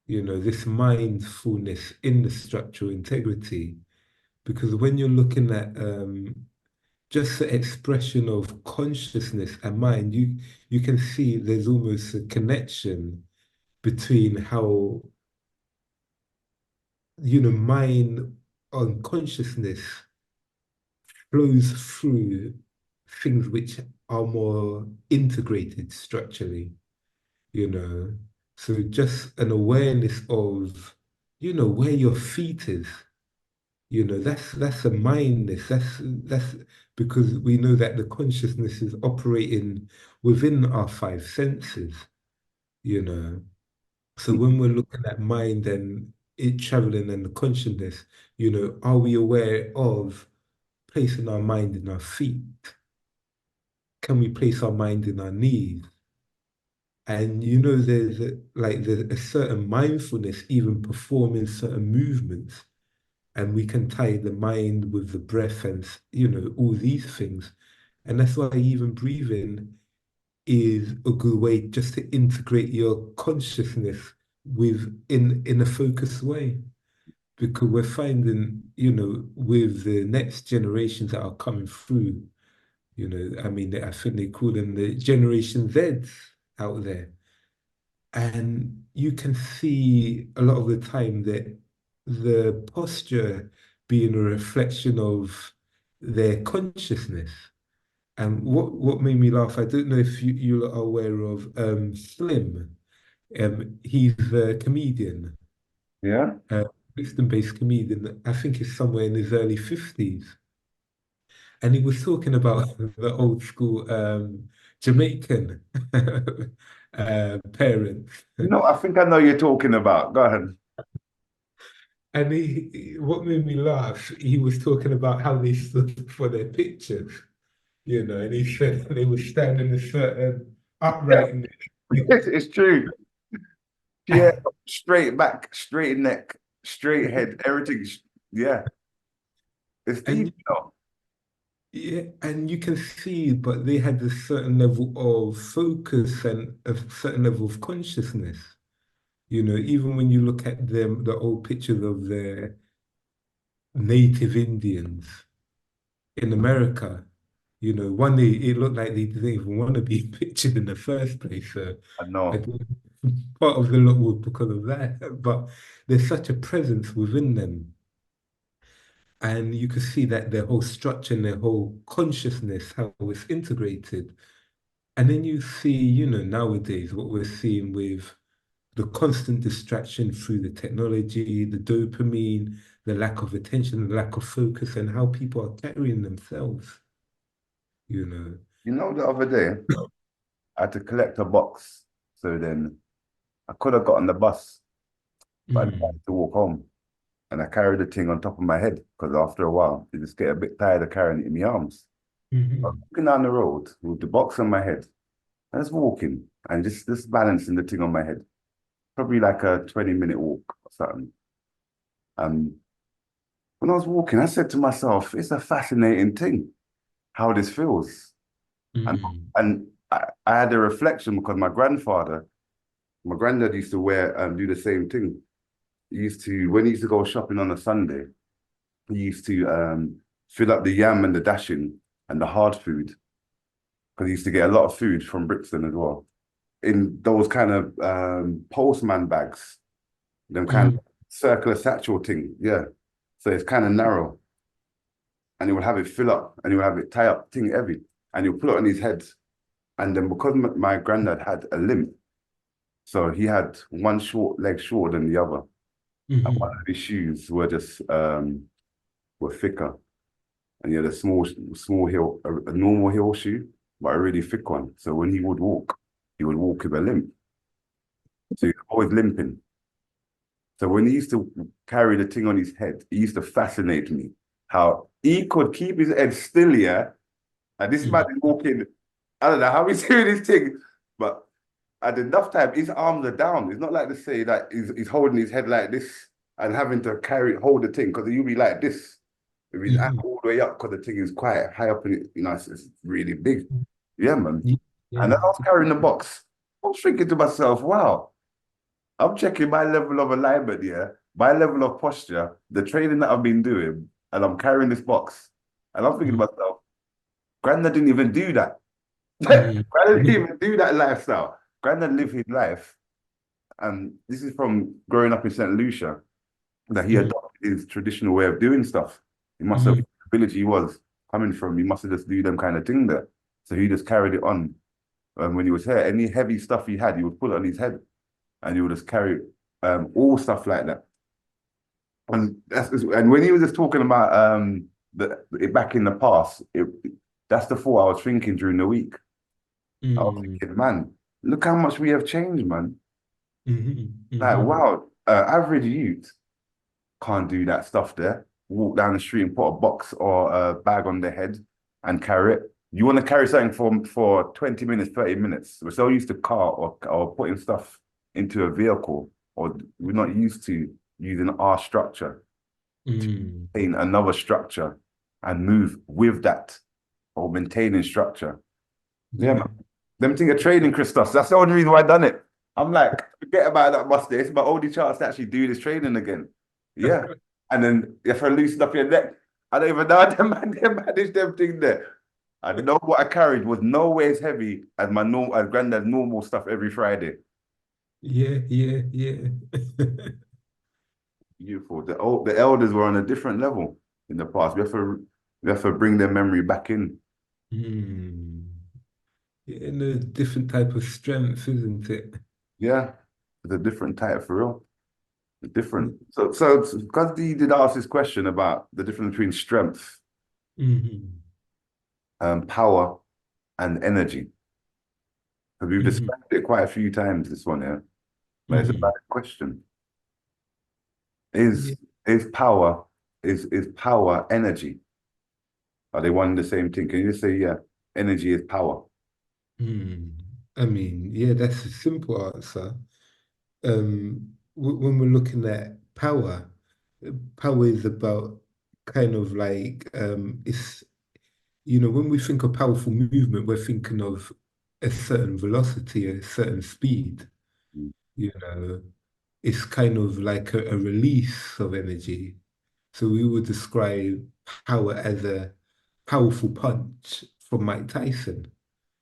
this mindfulness in the structural integrity, because when you're looking at just the expression of consciousness and mind, you can see there's almost a connection between how, mind on consciousness flows through things which are more integrated structurally, you know. So just an awareness of, where your feet is, that's a mindness. That's because we know that the consciousness is operating within our five senses, you know. So when we're looking at mind and it traveling and the consciousness, are we aware of placing our mind in our feet? Can we place our mind in our knees? And there's a certain mindfulness, even performing certain movements, and we can tie the mind with the breath and all these things. And that's why even breathing is a good way just to integrate your consciousness in a focused way. Because we're finding, with the next generations that are coming through, I mean, I think they call them the Generation Zs out there. And you can see a lot of the time that the posture being a reflection of their consciousness. And what made me laugh, I don't know if you are aware of Slim. He's a comedian, Yeah. a Brixton-based comedian. I think he's somewhere in his early 50s. And he was talking about the old school Jamaican parents. I think I know you're talking about. Go ahead. And what made me laugh, he was talking about how they stood for their pictures, and he said they were standing a certain Yeah, upright. it's true. Yeah, straight back, straight neck, straight head, everything. Yeah, it's deep, And yeah, and you can see, but they had a certain level of focus and a certain level of consciousness. Even when you look at them, the old pictures of the native Indians in America, one day it looked like they didn't even want to be pictured in the first place. So I I know. think part of the lot was because of that. But there's such a presence within them. And you can see that their whole structure and their whole consciousness, how it's integrated. And then you see, nowadays what we're seeing with the constant distraction through the technology, the dopamine, the lack of attention, the lack of focus, and how people are carrying themselves, you know. The other day I had to collect a box, so then I could have got on the bus, but I Mm, decided to walk home, and I carried the thing on top of my head because after a while you just get a bit tired of carrying it in my arms. I was mhm, walking down the road with the box on my head, and just walking and just balancing the thing on my head. Probably like a 20-minute walk or something. Um, when I was walking, I said to myself, it's a fascinating thing how this feels. And mm, I had a reflection because my granddad used to do the same thing. When he used to go shopping on a Sunday, he used to fill up the yam and the dashing and the hard food because he used to get a lot of food from Brixton as well in those kind of postman bags, them kind of mm, circular satchel thing. Yeah. So it's kind of narrow and he would have it fill up and he would have it tie up thing heavy and he'll put it on his head. And then because my granddad had a limp, so he had one short leg shorter than the other. And one mhm, of his shoes were just were thicker. And he had a small heel, a normal heel shoe, but a really thick one. So when he would walk with a limp. So he was always limping. So when he used to carry the thing on his head, it used to fascinate me how he could keep his head still, yeah. And this man mhm, is walking, I don't know how he's doing this thing, but at enough time, his arms are down. It's not like to say that he's holding his head like this and having to hold the thing because he'll be like this with his hand mhm. all the way up because the thing is quite high up in it. It's really big. Yeah, man. And Yeah. as I was carrying the box, I was thinking to myself, wow, I'm checking my level of alignment, yeah, my level of posture, the training that I've been doing, and I'm carrying this box. And I'm thinking to Mm, myself, Grandad didn't even do that. mm, Grandad didn't even do that lifestyle. Grandad lived his life. And this is from growing up in St. Lucia, that he mm, adopted his traditional way of doing stuff. He must have, mhm, the village he was coming from, he must have just do them kind of thing there. So he just carried it on. And when he was here, any heavy stuff he had, he would put it on his head and he would just carry all stuff like that. And when he was just talking about back in the past, that's the thought I was thinking during the week. I was mm, thinking, man, look how much we have changed, man. mhm, Like, mhm, wow, average youth can't do that stuff there. Walk down the street and put a box or a bag on their head and carry it. You want to carry something for 20 minutes, 30 minutes. We're so used to car or putting stuff into a vehicle, or we're not used to using our structure mm. in another structure and move with that or maintaining structure. Yeah, man. Yeah. Them thing of training, Christos. That's the only reason why I done it. I'm like, forget about that bus day. It's my only chance to actually do this training again. Yeah. And then if I loosen up your neck, I don't even know how they manage them thing there. I know what I carried was no way as heavy as my normal as granddad's normal stuff every Friday. Yeah, yeah, yeah. Beautiful. The elders were on a different level in the past. We have to bring their memory back in. Hmm. Yeah, and a different type of strength, isn't it? Yeah, it's a different type for real. Different. So because you did ask this question about the difference between strength, Hmm. power, and energy. Because we've Hmm. described it quite a few times, this one here. But it's a bad Hmm. question. Yeah. Is power is power energy? Are they one and the same thing? Can you just say, yeah, energy is power? Hmm. I mean, yeah, that's a simple answer. When we're looking at power, power is about kind of like it's when we think of powerful movement, we're thinking of a certain velocity, a certain speed. Mm, You know, it's kind of like a release of energy. So we would describe power as a powerful punch from Mike Tyson.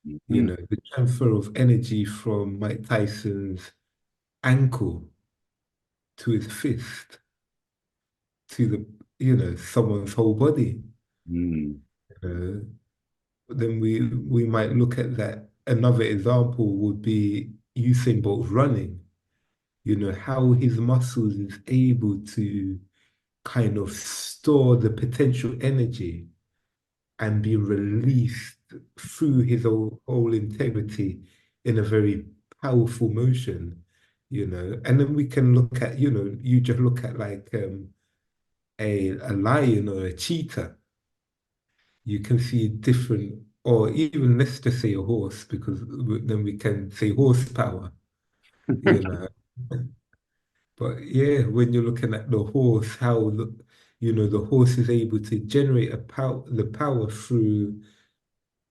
mm, The transfer of energy from Mike Tyson's ankle to his fist to someone's whole body. mm, Uh, then we might look at that. Another example would be Usain Bolt running. How his muscles is able to kind of store the potential energy and be released through his whole integrity in a very powerful motion. And then we can look at, you just look at like a lion or a cheetah. You can see different, or even let's just say a horse, because then we can say horsepower, you mm. know. But yeah, when you're looking at the horse, how the horse is able to generate the power through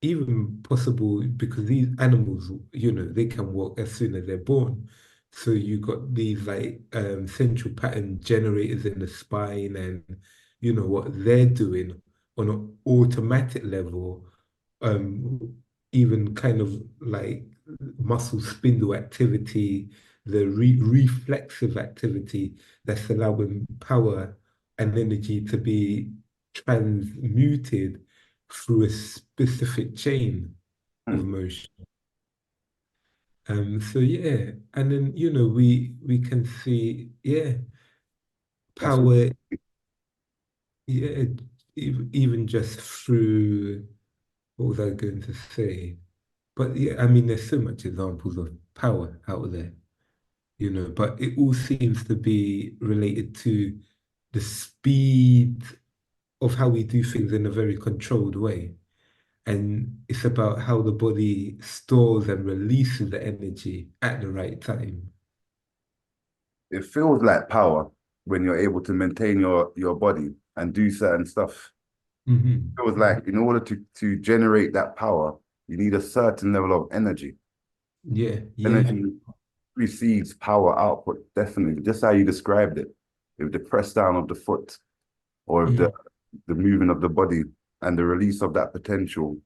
even possible because these animals, they can walk as soon as they're born. So you got these like central pattern generators in the spine, and what they're doing on an automatic level, um, even kind of like muscle spindle activity, the reflexive activity that's allowing power and energy to be transmuted through a specific chain of motion. So yeah, and then we can see That's power yeah even just through what was I going to say? But yeah, I mean there's so much examples of power out there, but it all seems to be related to the speed of how we do things in a very controlled way. And it's about how the body stores and releases the energy at the right time. it feels like power when you're able to maintain your body and do certain stuff. Hmm. It feels like in order to generate that power, you need a certain level of energy. Yeah, yeah, Energy precedes power output, definitely. Just how you described it, with the press down of the foot or with the mm, the moving of the body and the release of that potential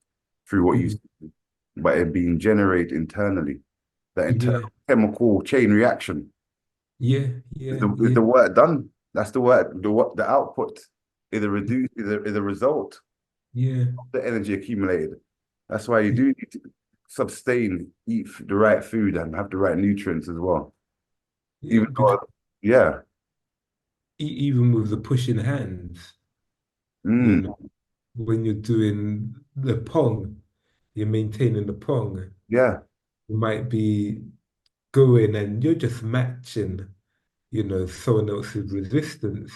through what you mm, see, but it being generated internally. That yeah, internal chemical chain reaction. yeah, Is yeah, the yeah, work done? That's the work. The output is a reduce is a result yeah, of the energy accumulated. That's why you do need to sustain, eat the right food and have the right nutrients as well. yeah. Even Because though, yeah, even with the pushing hands, you mm, know, when you're doing the pong, you're maintaining the pong. yeah, You might be going and you're just matching, someone else's resistance.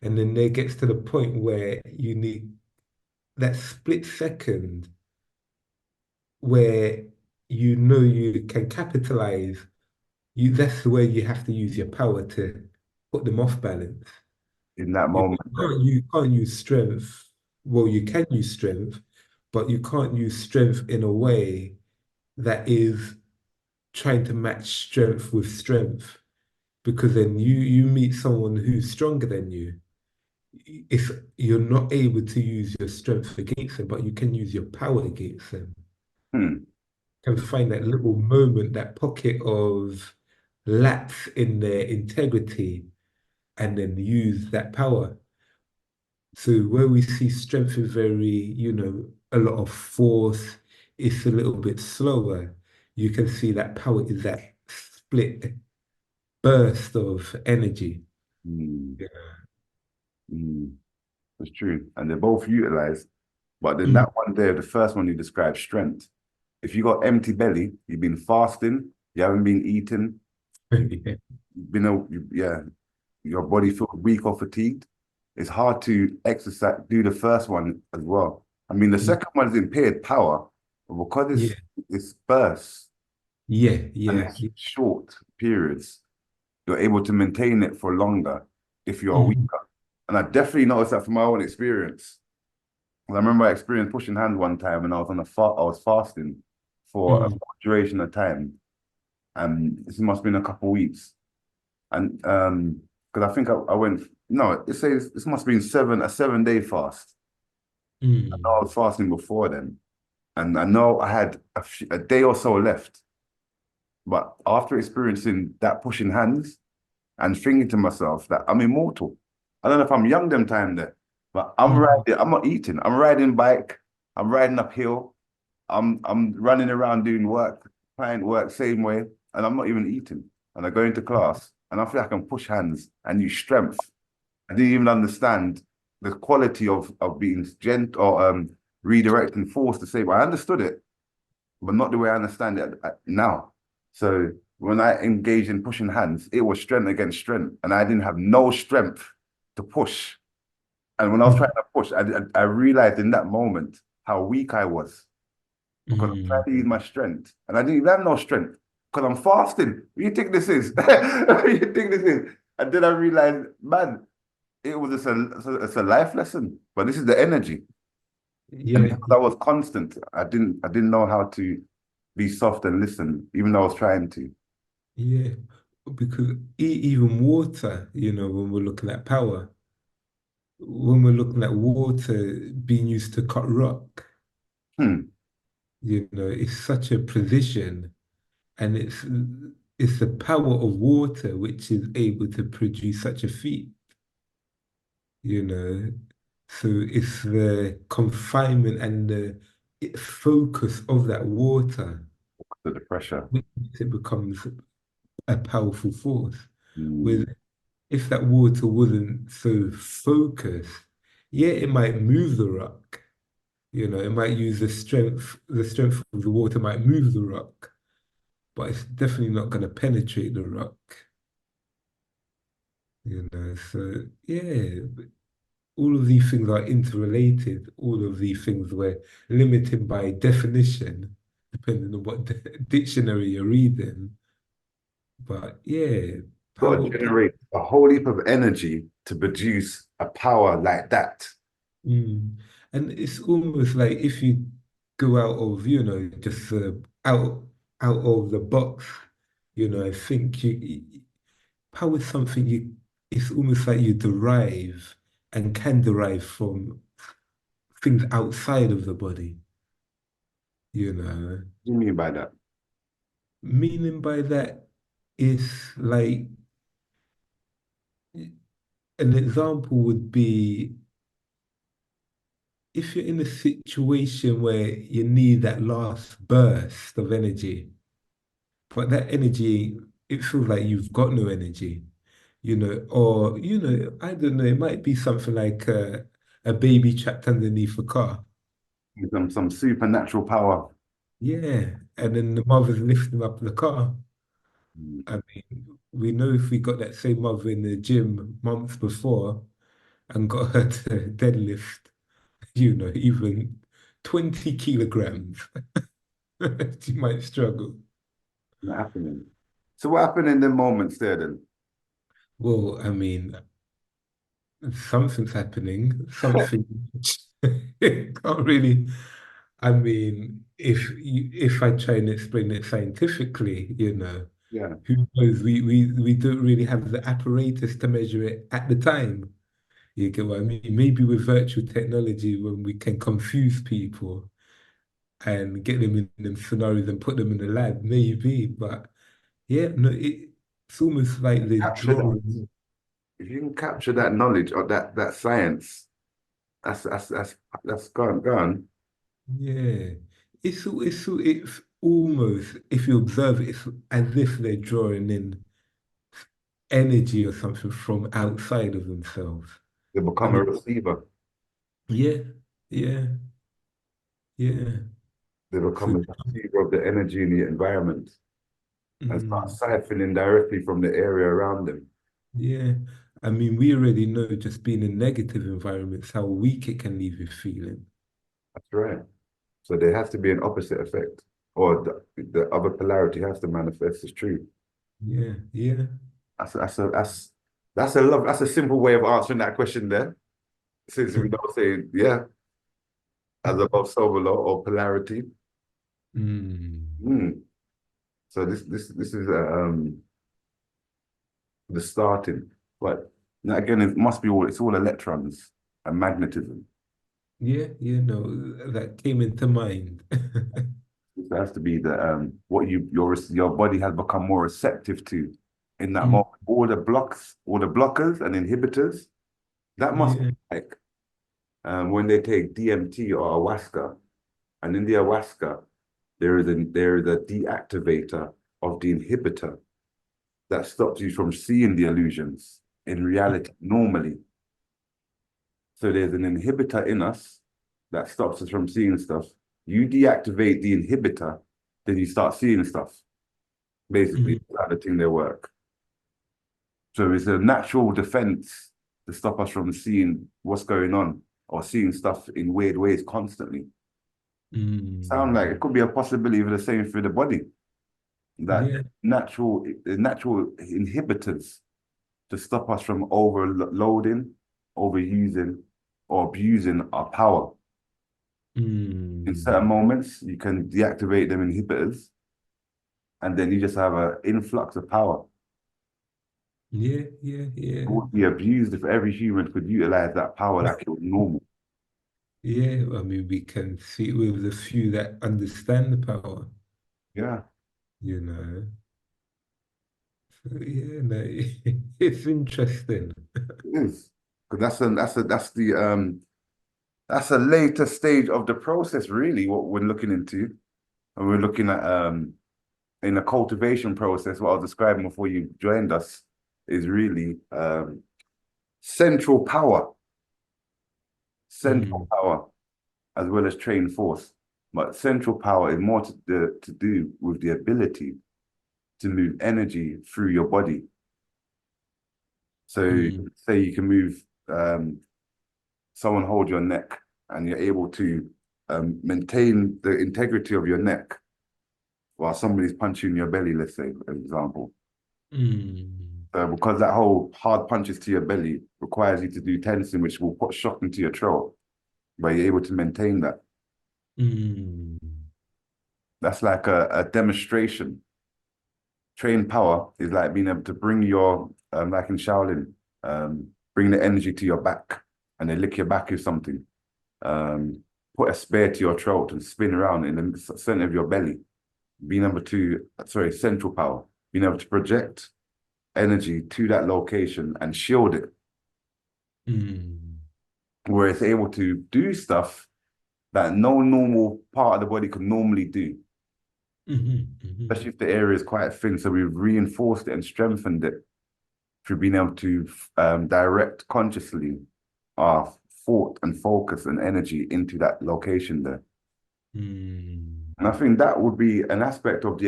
And then there gets to the point where you need that split second where you can capitalize. That's where you have to use your power to put them off balance. in that You moment. you can't use strength. Well, you can use strength, but you can't use strength in a way that is trying to match strength with strength. Because then you meet someone who's stronger than you. If you're not able to use your strength against them, but you can use your power against them. Hmm. Can find that little moment, that pocket of lapse in their integrity and then use that power. So where we see strength is very, a lot of force, it's a little bit slower. You can see that power is that split burst of energy. Mm, Yeah. mm, that's true. And they're both utilized. But then Mm. that one there, the first one you described, strength. If you got empty belly, you've been fasting, you haven't been eating, Yeah. you've been yeah, your body feels weak or fatigued. It's hard to exercise, do the first one as well. I mean, the second one is impaired power, but because Yeah. it's bursts Yeah. and Yeah. it's short periods, you're able to maintain it for longer if you're Mhm. weaker. And I definitely noticed that from my own experience. I remember I experienced pushing hands one time and I was on I was fasting for a Mhm. duration of time. And this must have been a couple of weeks. And because I think I went, no, it says this must have been a 7 day fast. I Mhm. was fasting before then. And I know I had a day or so left. But after experiencing that pushing hands and thinking to myself that I'm immortal. I don't know if I'm young them time there, but Mhm. I'm not eating. I'm riding bike. I'm riding uphill. I'm running around doing work, client work, same way, and I'm not even eating. And I go into class and I feel like I can push hands and use strength. I didn't even understand the quality of being gent or redirecting force to say, but I understood it, but not the way I understand it now. So when I engaged in pushing hands, it was strength against strength, and I didn't have no strength to push. And when I was trying Mhm. to push, I realized in that moment how weak I was because I'm trying Mhm. to use my strength, and I didn't even have no strength because I'm fasting. What do you think this is? What do you think this is? And then I realized, man, it was just it's a life lesson. But this is the energy, and Yeah. because I was constant, I didn't know how to be soft and listen, even though I was trying to. Yeah. Because even water, when we're looking at power, when we're looking at water being used to cut rock, Hmm. it's such a precision and it's the power of water which is able to produce such a feat, you know. So it's the confinement and the focus of that water The pressure. which it becomes a powerful force. Hmm. With if that water wasn't so focused, yeah, it might move the rock. It might use the strength of the water might move the rock, but it's definitely not going to penetrate the rock. So yeah, all of these things are interrelated. All of these things were limited by definition, depending on what dictionary you're reading. But yeah, Got to power. generate a whole heap of energy to produce a power like that. Mm. And it's almost like if you go out of, just out of the box, I think power is something it's almost like you derive and can derive from things outside of the body, you know. What do you mean by that? Meaning by that is like an example would be if you're in a situation where you need that last burst of energy. But that energy, it feels like you've got no energy, or, I don't know, it might be something like a baby trapped underneath a car. Some supernatural power. Yeah. And then the mother's lifting up the car. Hmm. I mean, we know if we got that same mother in the gym months before and got her to deadlift, even 20 kilograms, she might struggle. Not happening. So what happened in the moments there then? Well, I mean, something's happening, something can't really. I mean, if I try and explain it scientifically, Yeah. who knows? We don't really have the apparatus to measure it at the time. You get what I mean? Maybe with virtual technology, when we can confuse people and get them in them scenarios and put them in the lab, maybe. But yeah, no, It's almost like they're Capture that. drawing. If you can capture that knowledge or that science, that's gone. Yeah, it's almost, if you observe it, it's as if they're drawing in energy or something from outside of themselves. They I become a mean, receiver. yeah, yeah, yeah. They So, become a receiver of the energy in the environment and start mm, siphoning directly from the area around them. yeah. I mean, we already know just being in negative environments how weak it can leave you feeling. That's right. So there has to be an opposite effect, or the other polarity has to manifest as true. Yeah, yeah. That's a simple way of answering that question there. Since we don't say yeah, as above, so below, or polarity. Mm. Mm. So this is the starting. But now again, it must be all it's all electrons and magnetism. Yeah, yeah, no, that came into mind. It has to be the what your body has become more receptive to in that Mm, moment. All the blockers and inhibitors. That must be yeah. like when they take DMT or ayahuasca, and in the ayahuasca there is a deactivator of the inhibitor that stops you from seeing the illusions in reality normally. So there's an inhibitor in us that stops us from seeing stuff. You deactivate the inhibitor, then you start seeing stuff. Basically, Mm, that's how the thing they work. So it's a natural defense to stop us from seeing what's going on or seeing stuff in weird ways constantly. Sound like mm. it could be a possibility of the same for the body. That Yeah. the natural inhibitors to stop us from overloading, overusing, or abusing our power. In certain Mm. moments, you can deactivate them inhibitors, and then you just have an influx of power. Yeah, yeah, It yeah. would be abused if every human could utilize that power like it was normal. Yeah, I mean, we can see it with the few that understand the power, Yeah, you know. So, yeah, no, it's interesting. it is. Because that's a later stage of the process, really, what we're looking into. And we're looking at in the cultivation process, what I was describing before you joined us is really central power, central Mm, power, as well as trained force. But central power is more to do with the ability to move energy through your body. So mm, say you can move someone hold your neck and you're able to maintain the integrity of your neck while somebody's punching your belly, let's say, for example. mm, So because that whole hard punches to your belly requires you to do tensing, which will put shock into your throat, but you're able to maintain that. mm, That's like a demonstration. Trained power is like being able to bring your, like in Shaolin, bring the energy to your back and then lick your back with something. Um, put a spear to your throat and spin around in the center of your belly. Being able to, sorry, central power, being able to project energy to that location and shield it, mm, where it's able to do stuff that no normal part of the body could normally do, mhm, mhm, especially if the area is quite thin. So we've reinforced it and strengthened it through being able to direct consciously our thought and focus and energy into that location there. mm, And I think that would be an aspect of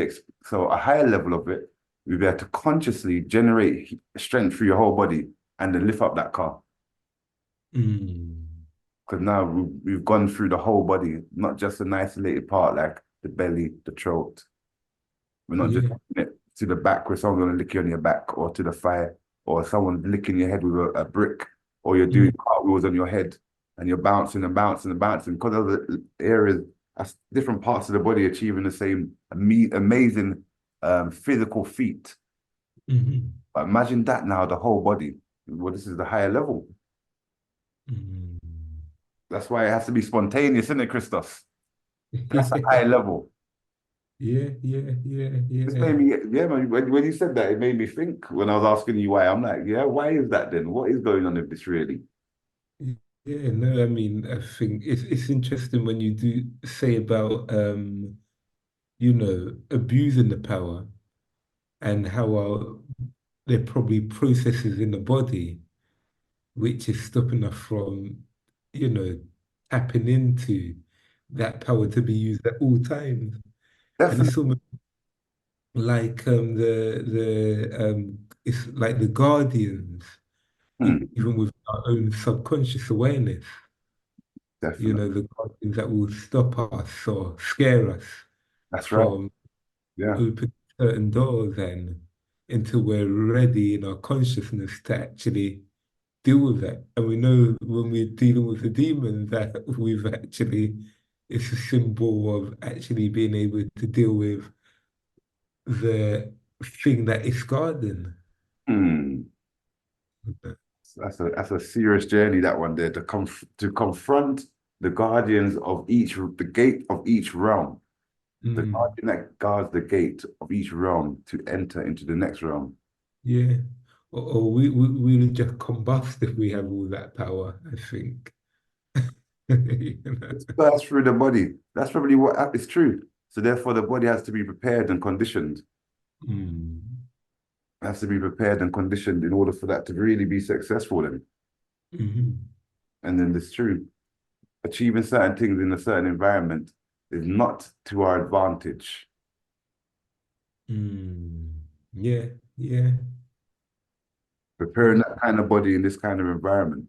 so a higher level of it, we'd be able to consciously generate strength through your whole body and then lift up that car. mm. Because now we've gone through the whole body, not just an isolated part like the belly, the throat. We're not just Yeah. taking it to the back where someone's going to lick you on your back or to the thigh or someone's licking your head with a brick or you're doing Mm, cartwheels on your head and you're bouncing and bouncing and bouncing because of the areas, that's different parts of the body achieving the same amazing physical feat. mhm, But imagine that now, the whole body. Well, this is the higher level. mm. That's why it has to be spontaneous, isn't it, Christos? That's a high level. This yeah. made me, yeah, man, when you said that, it made me think when I was asking you why. I'm like, yeah, why is that then? What is going on with this really? Yeah, no, I mean, I think it's interesting when you do say about abusing the power and how there are probably processes in the body which is stopping us from, you know, tapping into that power to be used at all times. And it's Definitely. almost like the it's like the guardians, Hmm, even with our own subconscious awareness, definitely. the guardians that will stop us or scare us That's right. from Yeah. opening certain doors and until we're ready in our consciousness to actually deal with it. And we know when we're dealing with the demon that it's a symbol of actually being able to deal with the thing that is guarding. Hmm. That's a serious journey, that one there, to confront the guardians of the gate of each realm, the Mm, guardian that guards the gate of each realm to enter into the next realm. yeah. Or we'll just combust if we have all that power, I think. You know? It's burst through the body. That's probably what is true. So therefore, the body has to be prepared and conditioned. Mm, It has to be prepared and conditioned in order for that to really be successful. mhm, And then it's true. Achieving certain things in a certain environment is not to our advantage. mm. Yeah, yeah. Preparing that kind of body in this kind of environment,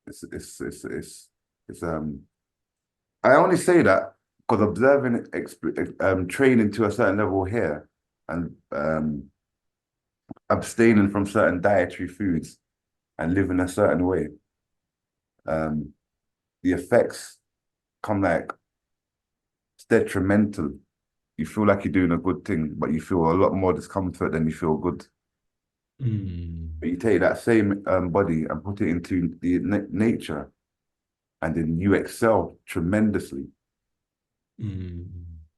it's it's it's it's, it's. I only say that because observing training to a certain level here and abstaining from certain dietary foods and living a certain way, um, the effects come like it's detrimental. You feel like you're doing a good thing, but you feel a lot more discomfort than you feel good. Mm, But you take that same body and put it into the nature, and then you excel tremendously mm.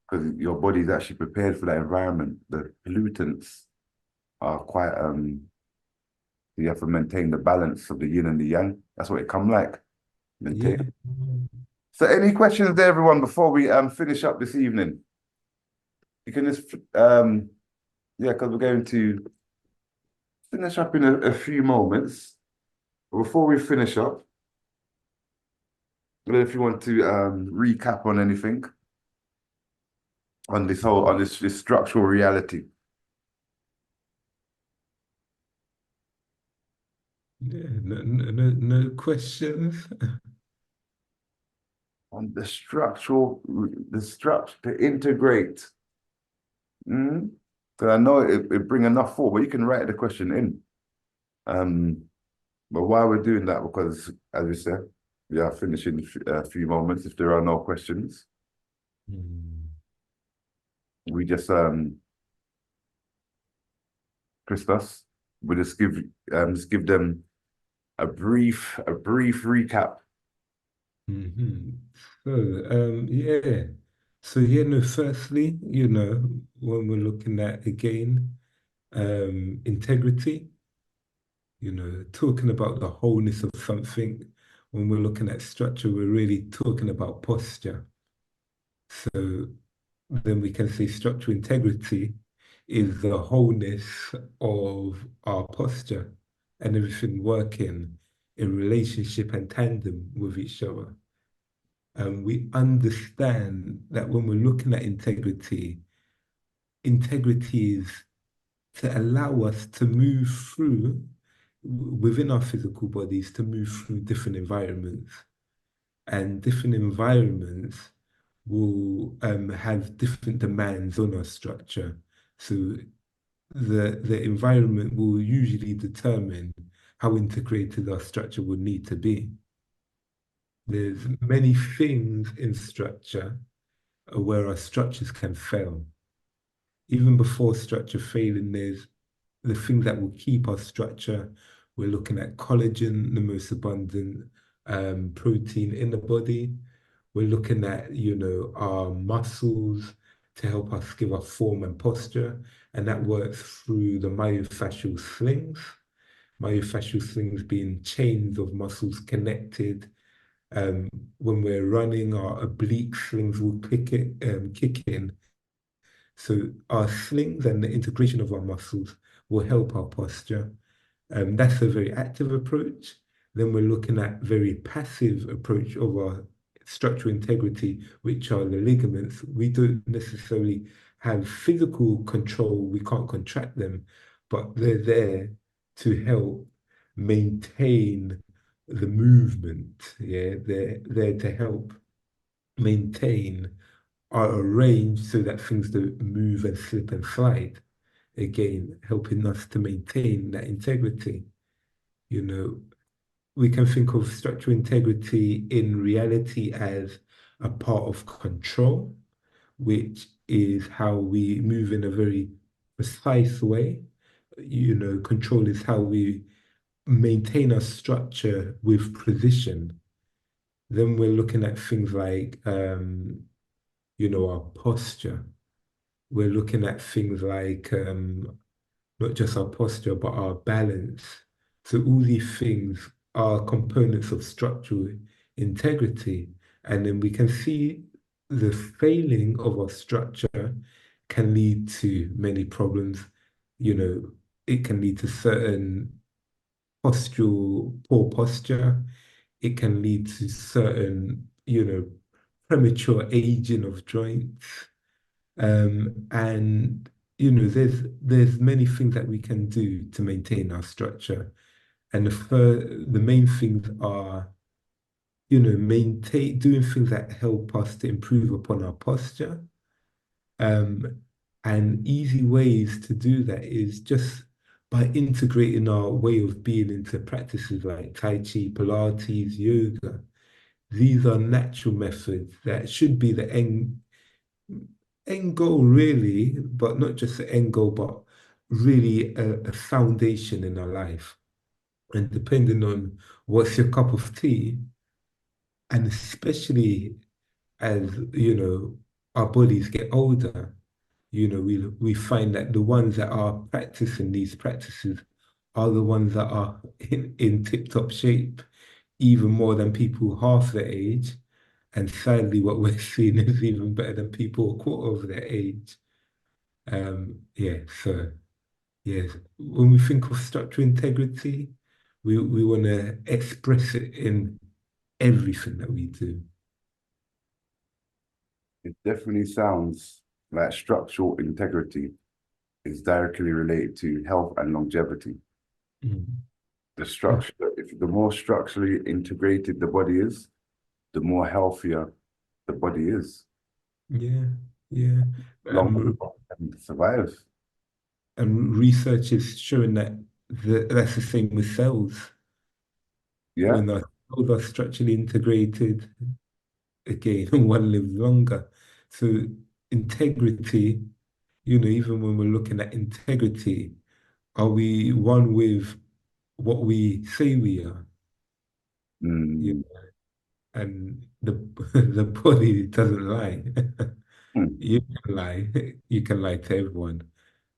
because your body is actually prepared for that environment. The pollutants are quite you have to maintain the balance of the yin and the yang. That's what it come like. Yeah. Maintain. So any questions there, everyone, before we finish up this evening? You can just yeah, because we're going to finish up in a few moments. Before we finish up, I don't know if you want to recap on anything on this structural reality. Yeah, no questions. On the structure to integrate. Mm? So I know it bring enough thought, but you can write the question in. Um, but why we're doing that, because as we said, we are finishing a few moments. If there are no questions, Mm. we Christos, we just give them a brief recap. Hmm. So, yeah. So, no, firstly, when we're looking at again, integrity, talking about the wholeness of something, when we're looking at structure, we're really talking about posture. So then we can say structural integrity is the wholeness of our posture and everything working in relationship and tandem with each other. And we understand that when we're looking at integrity, integrity is to allow us to move through within our physical bodies to move through different environments. And different environments will have different demands on our structure. So the environment will usually determine how integrated our structure will need to be. There's many things in structure where our structures can fail. Even before structure failing, there's the thing that will keep our structure. We're looking at collagen, the most abundant protein in the body. We're looking at, our muscles to help us give our form and posture, and that works through the myofascial slings. Myofascial slings being chains of muscles connected. Um, when we're running, our oblique slings will kick in. So our slings and the integration of our muscles will help our posture. That's a very active approach. Then we're looking at very passive approach of our structural integrity, which are the ligaments. We don't necessarily have physical control. We can't contract them, but they're there to help maintain the movement. Yeah, they're there to help maintain are arranged so that things don't move and slip and slide. Again, helping us to maintain that integrity. You know, we can think of structural integrity in reality as a part of control, which is how we move in a very precise way. You know, control is how we maintain a structure with precision. Then we're looking at things like, our posture. We're looking at things like not just our posture, but our balance. So all these things are components of structural integrity. And then we can see the failing of our structure can lead to many problems. You know, it can lead to certain poor posture. It can lead to certain, premature aging of joints. And there's many things that we can do to maintain our structure. And the main things are, doing things that help us to improve upon our posture. Um, and easy ways to do that is just by integrating our way of being into practices like Tai Chi, Pilates, yoga. These are natural methods that should be the end goal, really, but not just the end goal, but really a foundation in our life. And depending on what's your cup of tea, and especially as our bodies get older, we find that the ones that are practicing these practices are the ones that are in tip-top shape, even more than people half their age. And sadly, what we're seeing is even better than people a quarter of their age. So yes, when we think of structural integrity, we want to express it in everything that we do. It definitely sounds like structural integrity is directly related to health and longevity. Mm. The structure, if the more structurally integrated the body is, the more healthier the body is. Yeah, yeah. Longer and survive. And research is showing that that's the same with cells. Yeah. When our cells are structurally integrated, again, one lives longer. So integrity, even when we're looking at integrity, are we one with what we say we are? You Mm. know, and the the body doesn't lie. Mm. You can lie. You can lie to everyone.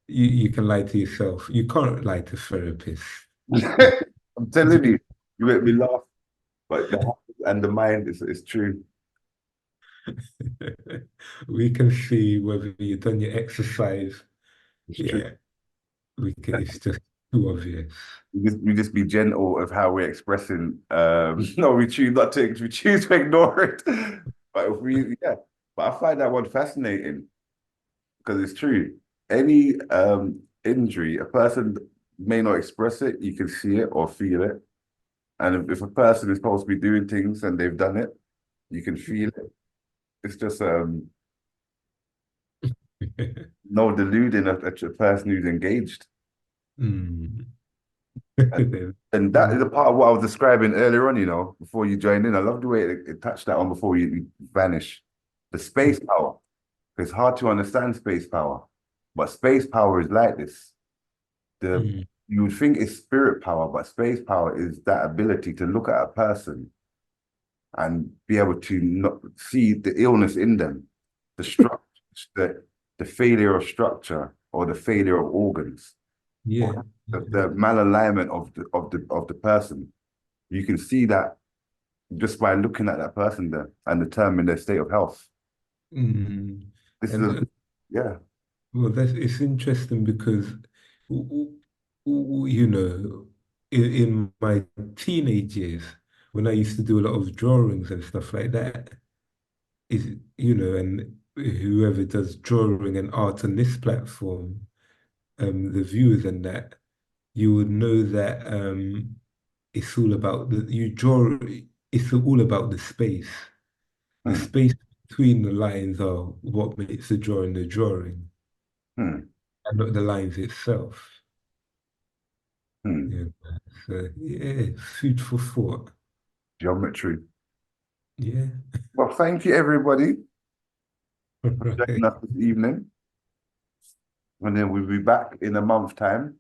You can lie to yourself. You can't lie to therapists. I'm telling you, you make me laugh, but the heart and the mind is true. We can see whether you've done your exercise. It's true. Yeah, it's just too obvious. We just be gentle of how we're expressing. No, we choose not to. We choose to ignore it. But if we, yeah. But I find that one fascinating because it's true. Any injury, a person may not express it. You can see it or feel it. And if a person is supposed to be doing things and they've done it, you can feel it. It's just no deluding a person who's engaged. Mm. And that is a part of what I was describing earlier on, before you joined in. I love the way it touched that on before you vanish. The space power. It's hard to understand space power, but space power is like this. Mm. You would think it's spirit power, but space power is that ability to look at a person and be able to not see the illness in them, the structure, the failure of structure or the failure of organs Yeah. or the malalignment of the person. You can see that just by looking at that person there and determine their state of health. Mm. This is And yeah. well, it's interesting because, you know, in my teenage years, when I used to do a lot of drawings and stuff like that, is and whoever does drawing and art on this platform, the viewers and that, you would know that it's all about it's all about the space. The Hmm, space between the lines are what makes the drawing, hmm, and not the lines itself. hmm. Yeah. So yeah, food for thought. Geometry. Yeah. Well, thank you everybody for joining Right. us this evening. And then we'll be back in a month's time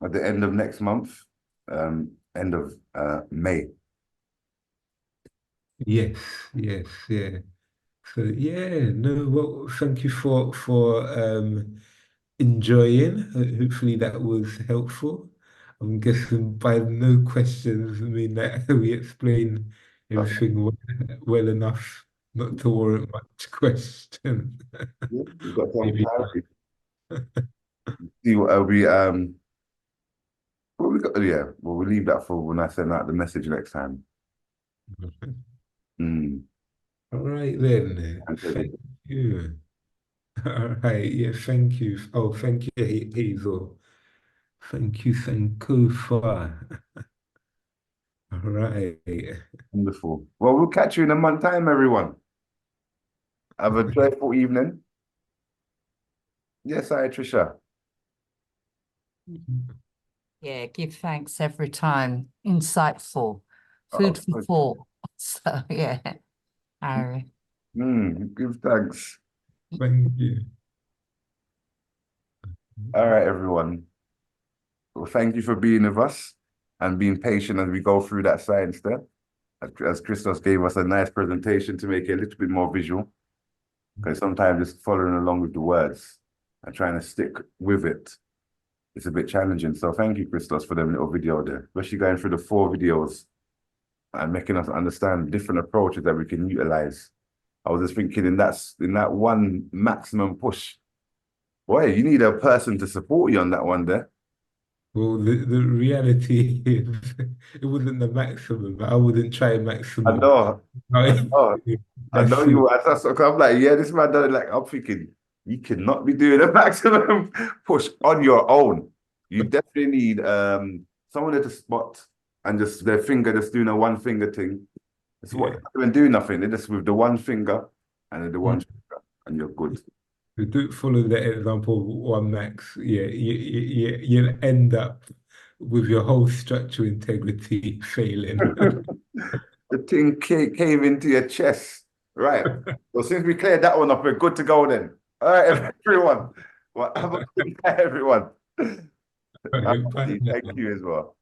at the end of next month, end of May. Yes, yes, yeah. So yeah, no, well, thank you for enjoying. Hopefully that was helpful. I'm guessing by no questions, I mean that we explained But, everything well enough not to warrant much question. yeah, we've got some Maybe clarity. See what I'll be what we got yeah, well we'll leave that for when I send out the message next time. not. Mm. All right then. Thanks, Thank everybody. you. All right. Yeah, thank you. Oh, thank you, Hazel. Thank you, Sankofa. All right. Wonderful. Well, we'll catch you in a month's time, everyone. Have a joyful evening. Yes, I, Trisha. Yeah, give thanks every time. Insightful. Oh, Food for thought. So yeah, Harry. give thanks. Thank you. All right, everyone. Well, thank you for being with us and being patient as we go through that science there. As Christos gave us a nice presentation to make it a little bit more visual. Because sometimes just following along with the words and trying to stick with it, it's a bit challenging. So thank you, Christos, for them little video there, especially going through the 4 videos and making us understand different approaches that we can utilize. I was just thinking in that one maximum push, boy, you need a person to support you on that one there. Well, the reality is it wasn't the maximum. I wouldn't try I maximum. know, I know, I know That's you. I'm like, yeah, this man done it. Like, I'm thinking, you cannot be doing a maximum push on your own. You definitely need someone at the spot and just their finger just doing a one finger thing. It's what yeah. they don't do nothing. They just with the one finger and then the one Mm. finger and you're good. So don't follow the example of one max. Yeah, you'll end up with your whole structural integrity failing. The thing cave into your chest. Right. Well, since we cleared that one up, we're good to go then. All right, everyone. Well, have a good night, everyone. Bye Thank now. you as well.